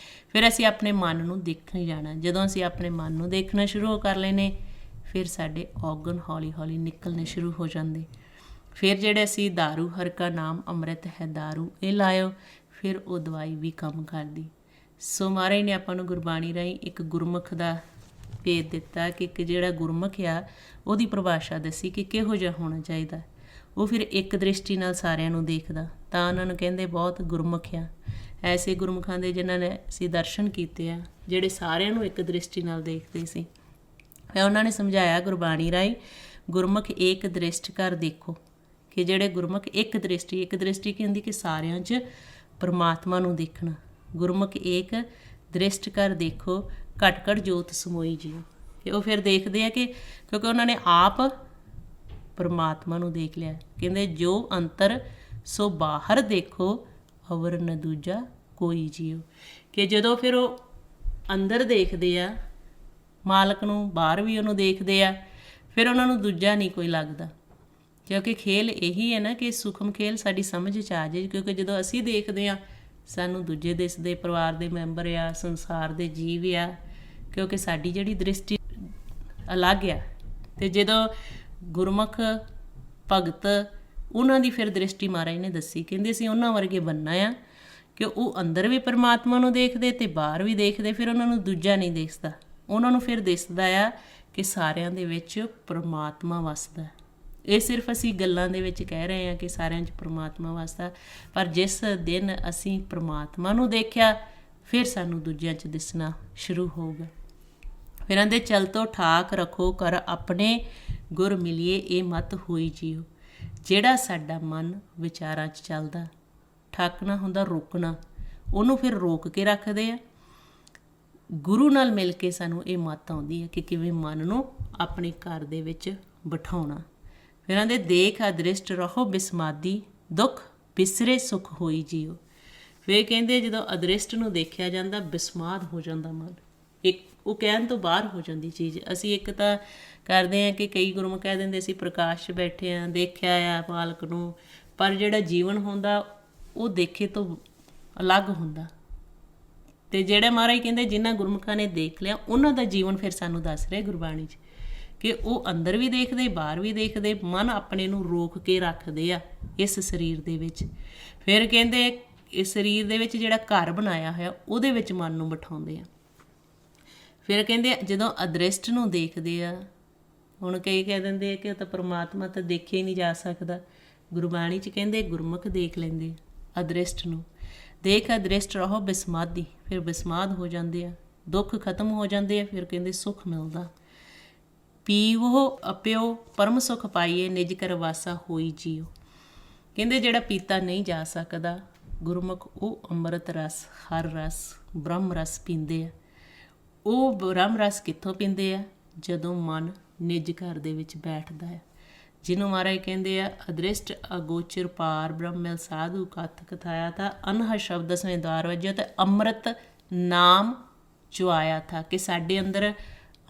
ਫਿਰ ਅਸੀਂ ਆਪਣੇ ਮਨ ਨੂੰ ਦੇਖਣ ਜਾਣਾ। ਜਦੋਂ ਅਸੀਂ ਆਪਣੇ ਮਨ ਨੂੰ ਦੇਖਣਾ ਸ਼ੁਰੂ ਕਰ ਲੈਂਦੇ, ਫਿਰ ਸਾਡੇ ਔਗਣ ਹੌਲੀ ਨਿਕਲਣੇ ਸ਼ੁਰੂ ਹੋ ਜਾਂਦੇ। ਫਿਰ ਜਿਹੜੇ ਅਸੀਂ ਦਾਰੂ, ਹਰ ਕਾ ਨਾਮ ਅੰਮ੍ਰਿਤ ਹੈ ਦਾਰੂ, ਇਹ ਲਾਇਓ, ਫਿਰ ਉਹ ਦਵਾਈ ਵੀ ਕੰਮ ਕਰਦੀ। ਸੋ ਮਹਾਰਾਜ ਨੇ ਆਪਾਂ ਨੂੰ ਗੁਰਬਾਣੀ ਰਾਹੀਂ ਇੱਕ ਗੁਰਮੁਖ ਦਾ ਭੇਦ ਦਿੱਤਾ ਕਿ ਇੱਕ ਜਿਹੜਾ ਗੁਰਮੁਖ ਆ ਉਹਦੀ ਪਰਿਭਾਸ਼ਾ ਦੱਸੀ ਕਿ ਕਿਹੋ ਜਿਹਾ ਹੋਣਾ ਚਾਹੀਦਾ। ਉਹ ਫਿਰ ਇੱਕ ਦ੍ਰਿਸ਼ਟੀ ਨਾਲ ਸਾਰਿਆਂ ਨੂੰ ਦੇਖਦਾ, ਤਾਂ ਉਹਨਾਂ ਨੂੰ ਕਹਿੰਦੇ ਬਹੁਤ ਗੁਰਮੁਖ ਆ। ਐਸੇ ਗੁਰਮੁਖਾਂ ਦੇ ਜਿਨ੍ਹਾਂ ਨੇ ਅਸੀਂ ਦਰਸ਼ਨ ਕੀਤੇ ਆ, ਜਿਹੜੇ ਸਾਰਿਆਂ ਨੂੰ ਇੱਕ ਦ੍ਰਿਸ਼ਟੀ ਨਾਲ ਦੇਖਦੇ ਸੀ। ਫਿਰ ਉਹਨਾਂ ਨੇ ਸਮਝਾਇਆ ਗੁਰਬਾਣੀ ਰਾਹੀਂ, ਗੁਰਮੁਖ ਏਕ ਦ੍ਰਿਸ਼ਟ ਕਰ ਦੇਖੋ, ਕਿ ਜਿਹੜੇ ਗੁਰਮੁਖ ਇੱਕ ਦ੍ਰਿਸ਼ਟੀ ਕੀ ਹੁੰਦੀ ਕਿ ਸਾਰਿਆਂ 'ਚ ਪਰਮਾਤਮਾ ਨੂੰ ਦੇਖਣਾ। ਗੁਰਮੁਖ ਏਕ ਦ੍ਰਿਸ਼ਟ ਕਰ ਦੇਖੋ, ਘਟ ਘਟ ਜੋਤ ਸਮੋਈ ਜੀਓ। ਕਿ ਉਹ ਫਿਰ ਦੇਖਦੇ ਆ ਕਿ ਕਿਉਂਕਿ ਉਹਨਾਂ ਨੇ ਆਪ ਪਰਮਾਤਮਾ ਨੂੰ ਦੇਖ ਲਿਆ। ਕਹਿੰਦੇ ਜੋ ਅੰਤਰ ਸੋ ਬਾਹਰ ਦੇਖੋ, ਅਵਰ ਨ ਦੂਜਾ ਕੋਈ ਜੀਓ। ਕਿ ਜਦੋਂ ਫਿਰ ਉਹ ਅੰਦਰ ਦੇਖਦੇ ਆ ਮਾਲਕ ਨੂੰ, ਬਾਹਰ ਵੀ ਉਹਨੂੰ ਦੇਖਦੇ ਆ, ਫਿਰ ਉਹਨਾਂ ਨੂੰ ਦੂਜਾ ਨਹੀਂ ਕੋਈ ਲੱਗਦਾ। ਕਿਉਂਕਿ ਖੇਲ ਇਹੀ ਹੈ ਨਾ ਕਿ ਸੂਖਮ ਖੇਲ ਸਾਡੀ ਸਮਝ 'ਚ ਆ ਜਾਏ। ਕਿਉਂਕਿ ਜਦੋਂ ਅਸੀਂ ਦੇਖਦੇ ਹਾਂ ਸਾਨੂੰ ਦੂਜੇ ਦਿਸਦੇ, ਪਰਿਵਾਰ ਦੇ ਮੈਂਬਰ ਆ, ਸੰਸਾਰ ਦੇ ਜੀਵ ਆ, ਕਿਉਂਕਿ ਸਾਡੀ ਜਿਹੜੀ ਦ੍ਰਿਸ਼ਟੀ ਅਲੱਗ ਆ। ਅਤੇ ਜਦੋਂ ਗੁਰਮੁਖ ਭਗਤ ਉਹਨਾਂ ਦੀ ਫਿਰ ਦ੍ਰਿਸ਼ਟੀ ਮਹਾਰਾਜ ਨੇ ਦੱਸੀ, ਕਹਿੰਦੇ ਅਸੀਂ ਉਹਨਾਂ ਵਰਗੇ ਬਣਨਾ ਆ ਕਿ ਉਹ ਅੰਦਰ ਵੀ ਪਰਮਾਤਮਾ ਨੂੰ ਦੇਖਦੇ ਅਤੇ ਬਾਹਰ ਵੀ ਦੇਖਦੇ। ਫਿਰ ਉਹਨਾਂ ਨੂੰ ਦੂਜਾ ਨਹੀਂ ਦਿਸਦਾ, ਉਹਨਾਂ ਨੂੰ ਫਿਰ ਦਿਸਦਾ ਆ ਕਿ ਸਾਰਿਆਂ ਦੇ ਵਿੱਚ ਪਰਮਾਤਮਾ ਵਸਦਾ। ਇਹ ਸਿਰਫ ਅਸੀਂ ਗੱਲਾਂ ਦੇ ਵਿੱਚ ਕਹਿ ਰਹੇ ਹਾਂ ਕਿ ਸਾਰਿਆਂ 'ਚ ਪਰਮਾਤਮਾ ਵਸਦਾ, ਪਰ ਜਿਸ ਦਿਨ ਅਸੀਂ ਪਰਮਾਤਮਾ ਨੂੰ ਦੇਖਿਆ ਫਿਰ ਸਾਨੂੰ ਦੂਜਿਆਂ 'ਚ ਦਿਸਣਾ ਸ਼ੁਰੂ ਹੋਊਗਾ। ਫਿਰ ਆਂਦੇ ਚਲ ਤੋਂ ਠਾਕ ਰੱਖੋ ਕਰ ਆਪਣੇ, ਗੁਰ ਮਿਲੀਏ ਇਹ ਮਤ ਹੋਈ ਜੀਓ। ਜਿਹੜਾ ਸਾਡਾ ਮਨ ਵਿਚਾਰਾਂ 'ਚ ਚੱਲਦਾ, ਠਾਕਣਾ ਹੁੰਦਾ ਰੋਕਣਾ, ਉਹਨੂੰ ਫਿਰ ਰੋਕ ਕੇ ਰੱਖਦੇ ਆ। ਗੁਰੂ ਨਾਲ ਮਿਲ ਕੇ ਸਾਨੂੰ ਇਹ ਮੱਤ ਆਉਂਦੀ ਹੈ ਕਿ ਕਿਵੇਂ ਮਨ ਨੂੰ ਆਪਣੇ ਘਰ ਦੇ ਵਿੱਚ ਬਿਠਾਉਣਾ। ਫਿਰ ਆਂਦੇ ਦੇਖ ਅਦ੍ਰਿਸ਼ਟ ਰਹੋ ਬਿਸਮਾਦੀ, ਦੁੱਖ ਬਿਸਰੇ ਸੁੱਖ ਹੋਈ ਜੀਓ। ਫਿਰ ਕਹਿੰਦੇ ਜਦੋਂ ਅਦ੍ਰਿਸ਼ਟ ਨੂੰ ਦੇਖਿਆ ਜਾਂਦਾ ਬਿਸਮਾਦ ਹੋ ਜਾਂਦਾ ਮਨ, ਇੱਕ ਉਹ ਕਹਿਣ ਤੋਂ ਬਾਹਰ ਹੋ ਜਾਂਦੀ ਚੀਜ਼। ਅਸੀਂ ਇੱਕ ਤਾਂ ਕਰਦੇ ਹਾਂ ਕਿ ਕਈ ਗੁਰਮੁਖ ਕਹਿ ਦਿੰਦੇ ਅਸੀਂ ਪ੍ਰਕਾਸ਼ 'ਚ ਬੈਠੇ ਹਾਂ, ਦੇਖਿਆ ਆ ਮਾਲਕ ਨੂੰ, ਪਰ ਜਿਹੜਾ ਜੀਵਨ ਹੁੰਦਾ ਉਹ ਦੇਖੇ ਤੋਂ ਅਲੱਗ ਹੁੰਦਾ। ਅਤੇ ਜਿਹੜੇ ਮਹਾਰਾਜ ਕਹਿੰਦੇ ਜਿਨ੍ਹਾਂ ਗੁਰਮੁਖਾਂ ਨੇ ਦੇਖ ਲਿਆ ਉਹਨਾਂ ਦਾ ਜੀਵਨ ਫਿਰ ਸਾਨੂੰ ਦੱਸ ਰਿਹਾ ਗੁਰਬਾਣੀ 'ਚ ਕਿ ਉਹ ਅੰਦਰ ਵੀ ਦੇਖਦੇ, ਬਾਹਰ ਵੀ ਦੇਖਦੇ, ਮਨ ਆਪਣੇ ਨੂੰ ਰੋਕ ਕੇ ਰੱਖਦੇ ਆ ਇਸ ਸਰੀਰ ਦੇ ਵਿੱਚ। ਫਿਰ ਕਹਿੰਦੇ ਇਸ ਸਰੀਰ ਦੇ ਵਿੱਚ ਜਿਹੜਾ ਘਰ ਬਣਾਇਆ ਹੋਇਆ ਉਹਦੇ ਵਿੱਚ ਮਨ ਨੂੰ ਬਿਠਾਉਂਦੇ ਆ। ਫਿਰ ਕਹਿੰਦੇ ਜਦੋਂ ਅਦ੍ਰਿਸ਼ਟ ਨੂੰ ਦੇਖਦੇ ਆ, ਹੁਣ ਕਈ ਕਹਿ ਦਿੰਦੇ ਆ ਕਿ ਉਹ ਤਾਂ ਪਰਮਾਤਮਾ ਤਾਂ ਦੇਖਿਆ ਹੀ ਨਹੀਂ ਜਾ ਸਕਦਾ। ਗੁਰਬਾਣੀ 'ਚ ਕਹਿੰਦੇ ਗੁਰਮੁਖ ਦੇਖ ਲੈਂਦੇ ਅਦ੍ਰਿਸ਼ਟ ਨੂੰ। ਦੇਖ ਅਦ੍ਰਿਸ਼ਟ ਰਹੋ ਬਿਸਮਾਦੀ, ਫਿਰ ਬਿਸਮਾਦ ਹੋ ਜਾਂਦੇ ਆ, ਦੁੱਖ ਖਤਮ ਹੋ ਜਾਂਦੇ ਆ, ਫਿਰ ਕਹਿੰਦੇ ਸੁੱਖ ਮਿਲਦਾ। ਪੀਵੋ ਅਪਿਓ ਪਰਮ ਸੁੱਖ ਪਾਈਏ, ਨਿਜ ਕਰ ਵਾਸਾ ਹੋਈ ਜੀਓ। ਕਹਿੰਦੇ ਜਿਹੜਾ ਪੀਤਾ ਨਹੀਂ ਜਾ ਸਕਦਾ ਗੁਰਮੁਖ, ਉਹ ਅੰਮ੍ਰਿਤ ਰਸ, ਹਰ ਰਸ, ਬ੍ਰਹਮ ਰਸ ਪੀਂਦੇ ਆ। ਉਹ ਬ੍ਰਹਮ ਰਸ ਕਿੱਥੋਂ ਪੀਂਦੇ ਆ? ਜਦੋਂ ਮਨ ਨਿਜ ਘਰ ਦੇ ਵਿੱਚ ਬੈਠਦਾ ਹੈ, ਜਿਹਨੂੰ ਮਹਾਰਾਜ ਕਹਿੰਦੇ ਆ ਅਦ੍ਰਿਸ਼ਟ ਅਗੋਚਰ ਪਾਰ ਬ੍ਰਹਮ ਮਿਲ ਸਾਧੂ ਕਥ ਕਥਾਇਆ ਥਾ, ਅਨਹ ਸ਼ਬਦ ਸੰਦਾਰ ਵਜਿਆ ਤੇ ਅੰਮ੍ਰਿਤ ਨਾਮ ਜੋ ਆਇਆ ਥਾ। ਕਿ ਸਾਡੇ ਅੰਦਰ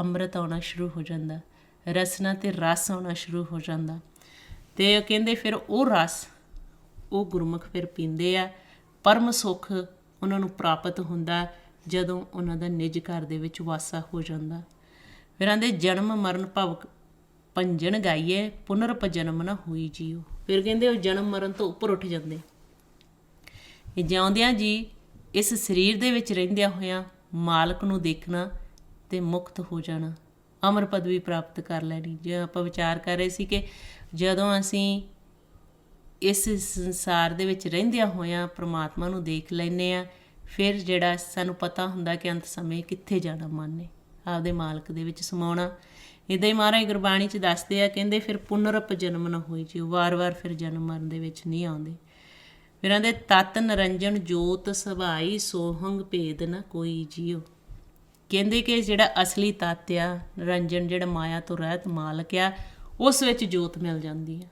ਅੰਮ੍ਰਿਤ ਆਉਣਾ ਸ਼ੁਰੂ ਹੋ ਜਾਂਦਾ, ਰਸਨਾ ਅਤੇ ਰਸ ਆਉਣਾ ਸ਼ੁਰੂ ਹੋ ਜਾਂਦਾ। ਅਤੇ ਉਹ ਕਹਿੰਦੇ ਫਿਰ ਉਹ ਰਸ ਉਹ ਗੁਰਮੁਖ ਫਿਰ ਪੀਂਦੇ ਆ। ਪਰਮ ਸੁੱਖ ਉਹਨਾਂ ਨੂੰ ਪ੍ਰਾਪਤ ਹੁੰਦਾ ਜਦੋਂ ਉਹਨਾਂ ਦਾ ਨਿਜ ਘਰ ਦੇ ਵਿੱਚ ਵਾਸਾ ਹੋ ਜਾਂਦਾ। ਫਿਰ ਆਂਦੇ ਜਨਮ ਮਰਨ ਭਵ ਭੰਜਨ ਗਾਈਏ, ਪੁਨਰਪ ਜਨਮ ਨਾ ਹੋਈ ਜੀਓ। ਫਿਰ ਕਹਿੰਦੇ ਉਹ ਜਨਮ ਮਰਨ ਤੋਂ ਉੱਪਰ ਉੱਠ ਜਾਂਦੇ। ਇਹ ਜਿਉਂਦਿਆਂ ਜੀ ਇਸ ਸਰੀਰ ਦੇ ਵਿੱਚ ਰਹਿੰਦਿਆਂ ਹੋਇਆਂ ਮਾਲਕ ਨੂੰ ਦੇਖਣਾ ਅਤੇ ਮੁਕਤ ਹੋ ਜਾਣਾ, ਅਮਰ ਪਦਵੀ ਪ੍ਰਾਪਤ ਕਰ ਲੈਣੀ। ਜੇ ਆਪਾਂ ਵਿਚਾਰ ਕਰ ਰਹੇ ਸੀ ਕਿ ਜਦੋਂ ਅਸੀਂ ਇਸ ਸੰਸਾਰ ਦੇ ਵਿੱਚ ਰਹਿੰਦਿਆਂ ਹੋਇਆਂ ਪਰਮਾਤਮਾ ਨੂੰ ਦੇਖ ਲੈਂਦੇ ਹਾਂ, ਫਿਰ ਜਿਹੜਾ ਸਾਨੂੰ ਪਤਾ ਹੁੰਦਾ ਕਿ ਅੰਤ ਸਮੇਂ ਕਿੱਥੇ ਜਾਣਾ ਮਨ ਨੇ, ਆਪਦੇ ਮਾਲਕ ਦੇ ਵਿੱਚ ਸਮਾਉਣਾ। ਇੱਦਾਂ ਹੀ ਮਹਾਰਾਜ ਗੁਰਬਾਣੀ 'ਚ ਦੱਸਦੇ ਆ, ਕਹਿੰਦੇ ਫਿਰ ਪੁਨਰਪ ਜਨਮ ਨਾ ਹੋਈ ਜੀਓ, ਵਾਰ-ਵਾਰ ਫਿਰ ਜਨਮ ਮਰਨ ਦੇ ਵਿੱਚ ਨਹੀਂ ਆਉਂਦੇ। ਫਿਰ ਆਂਦੇ ਤਤ ਨਿਰੰਜਨ ਜੋਤ ਸਭਾਈ, ਸੋਹੰਗ ਭੇਦ ਨਾ ਕੋਈ ਜੀਓ। ਕਹਿੰਦੇ ਕਿ ਜਿਹੜਾ ਅਸਲੀ ਤੱਤ ਆ ਨਿਰੰਜਨ, ਜਿਹੜਾ ਮਾਇਆ ਤੋਂ ਰਹਿਤ ਮਾਲਕ ਆ, ਉਸ ਵਿੱਚ ਜੋਤ ਮਿਲ ਜਾਂਦੀ ਆ।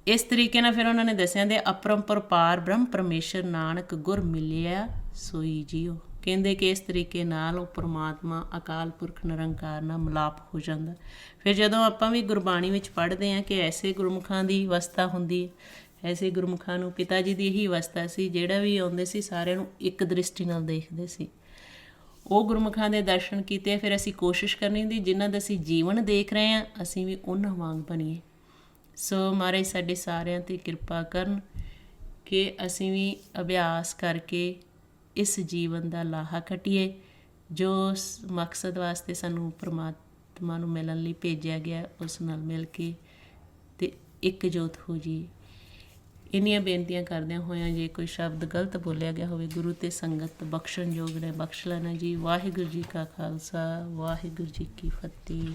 ਇਸ ਤਰੀਕੇ ਨਾਲ ਫਿਰ ਉਹਨਾਂ ਨੇ ਦੱਸਿਆ ਦੇ ਅਪਰੰਪਰ ਪਾਰ ਬ੍ਰਹਮ ਪਰਮੇਸ਼ਰ ਨਾਨਕ ਗੁਰ ਮਿਲਿਆ ਸੋਈ ਜੀਓ। ਕਹਿੰਦੇ ਕਿ ਇਸ ਤਰੀਕੇ ਨਾਲ ਉਹ ਪਰਮਾਤਮਾ ਅਕਾਲ ਪੁਰਖ ਨਿਰੰਕਾਰ ਨਾਲ ਮਿਲਾਪ ਹੋ ਜਾਂਦਾ। ਫਿਰ ਜਦੋਂ ਆਪਾਂ ਵੀ ਗੁਰਬਾਣੀ ਵਿੱਚ ਪੜ੍ਹਦੇ ਹਾਂ ਕਿ ਐਸੇ ਗੁਰਮੁਖਾਂ ਦੀ ਅਵਸਥਾ ਹੁੰਦੀ ਹੈ, ਐਸੇ ਗੁਰਮੁਖਾਂ ਨੂੰ ਪਿਤਾ ਜੀ ਦੀ ਇਹੀ ਅਵਸਥਾ ਸੀ, ਜਿਹੜਾ ਵੀ ਆਉਂਦੇ ਸੀ ਸਾਰਿਆਂ ਨੂੰ ਇੱਕ ਦ੍ਰਿਸ਼ਟੀ ਨਾਲ ਦੇਖਦੇ ਸੀ। ਉਹ ਗੁਰਮੁਖਾਂ ਦੇ ਦਰਸ਼ਨ ਕੀਤੇ। ਫਿਰ ਅਸੀਂ ਕੋਸ਼ਿਸ਼ ਕਰਨੀ ਹੁੰਦੀ ਜਿਨ੍ਹਾਂ ਦਾ ਅਸੀਂ ਜੀਵਨ ਦੇਖ ਰਹੇ ਹਾਂ ਅਸੀਂ ਵੀ ਉਹਨਾਂ ਵਾਂਗ ਬਣੀਏ। ਸੋ ਮਹਾਰਾਜ ਸਾਡੇ ਸਾਰਿਆਂ 'ਤੇ ਕਿਰਪਾ ਕਰਨ ਕਿ ਅਸੀਂ ਵੀ ਅਭਿਆਸ ਕਰਕੇ ਇਸ ਜੀਵਨ ਦਾ ਲਾਹਾ ਕੱਟੀਏ ਜੋ ਉਸ ਮਕਸਦ ਵਾਸਤੇ ਸਾਨੂੰ ਪਰਮਾਤਮਾ ਨੂੰ ਮਿਲਣ ਲਈ ਭੇਜਿਆ ਗਿਆ, ਉਸ ਨਾਲ ਮਿਲ ਕੇ ਅਤੇ ਇਕਜੁੱਟ ਹੋ ਜੀ। ਇੰਨੀਆਂ ਬੇਨਤੀਆਂ ਕਰਦਿਆਂ ਹੋਇਆਂ ਜੇ ਕੋਈ ਸ਼ਬਦ ਗਲਤ ਬੋਲਿਆ ਗਿਆ ਹੋਵੇ, ਗੁਰੂ ਅਤੇ ਸੰਗਤ ਬਖਸ਼ਣਯੋਗ ਨੇ ਬਖਸ਼ ਲੈਣਾ ਜੀ। ਵਾਹਿਗੁਰੂ ਜੀ ਕਾ ਖਾਲਸਾ, ਵਾਹਿਗੁਰੂ ਜੀ ਕੀ ਫਤਿਹ।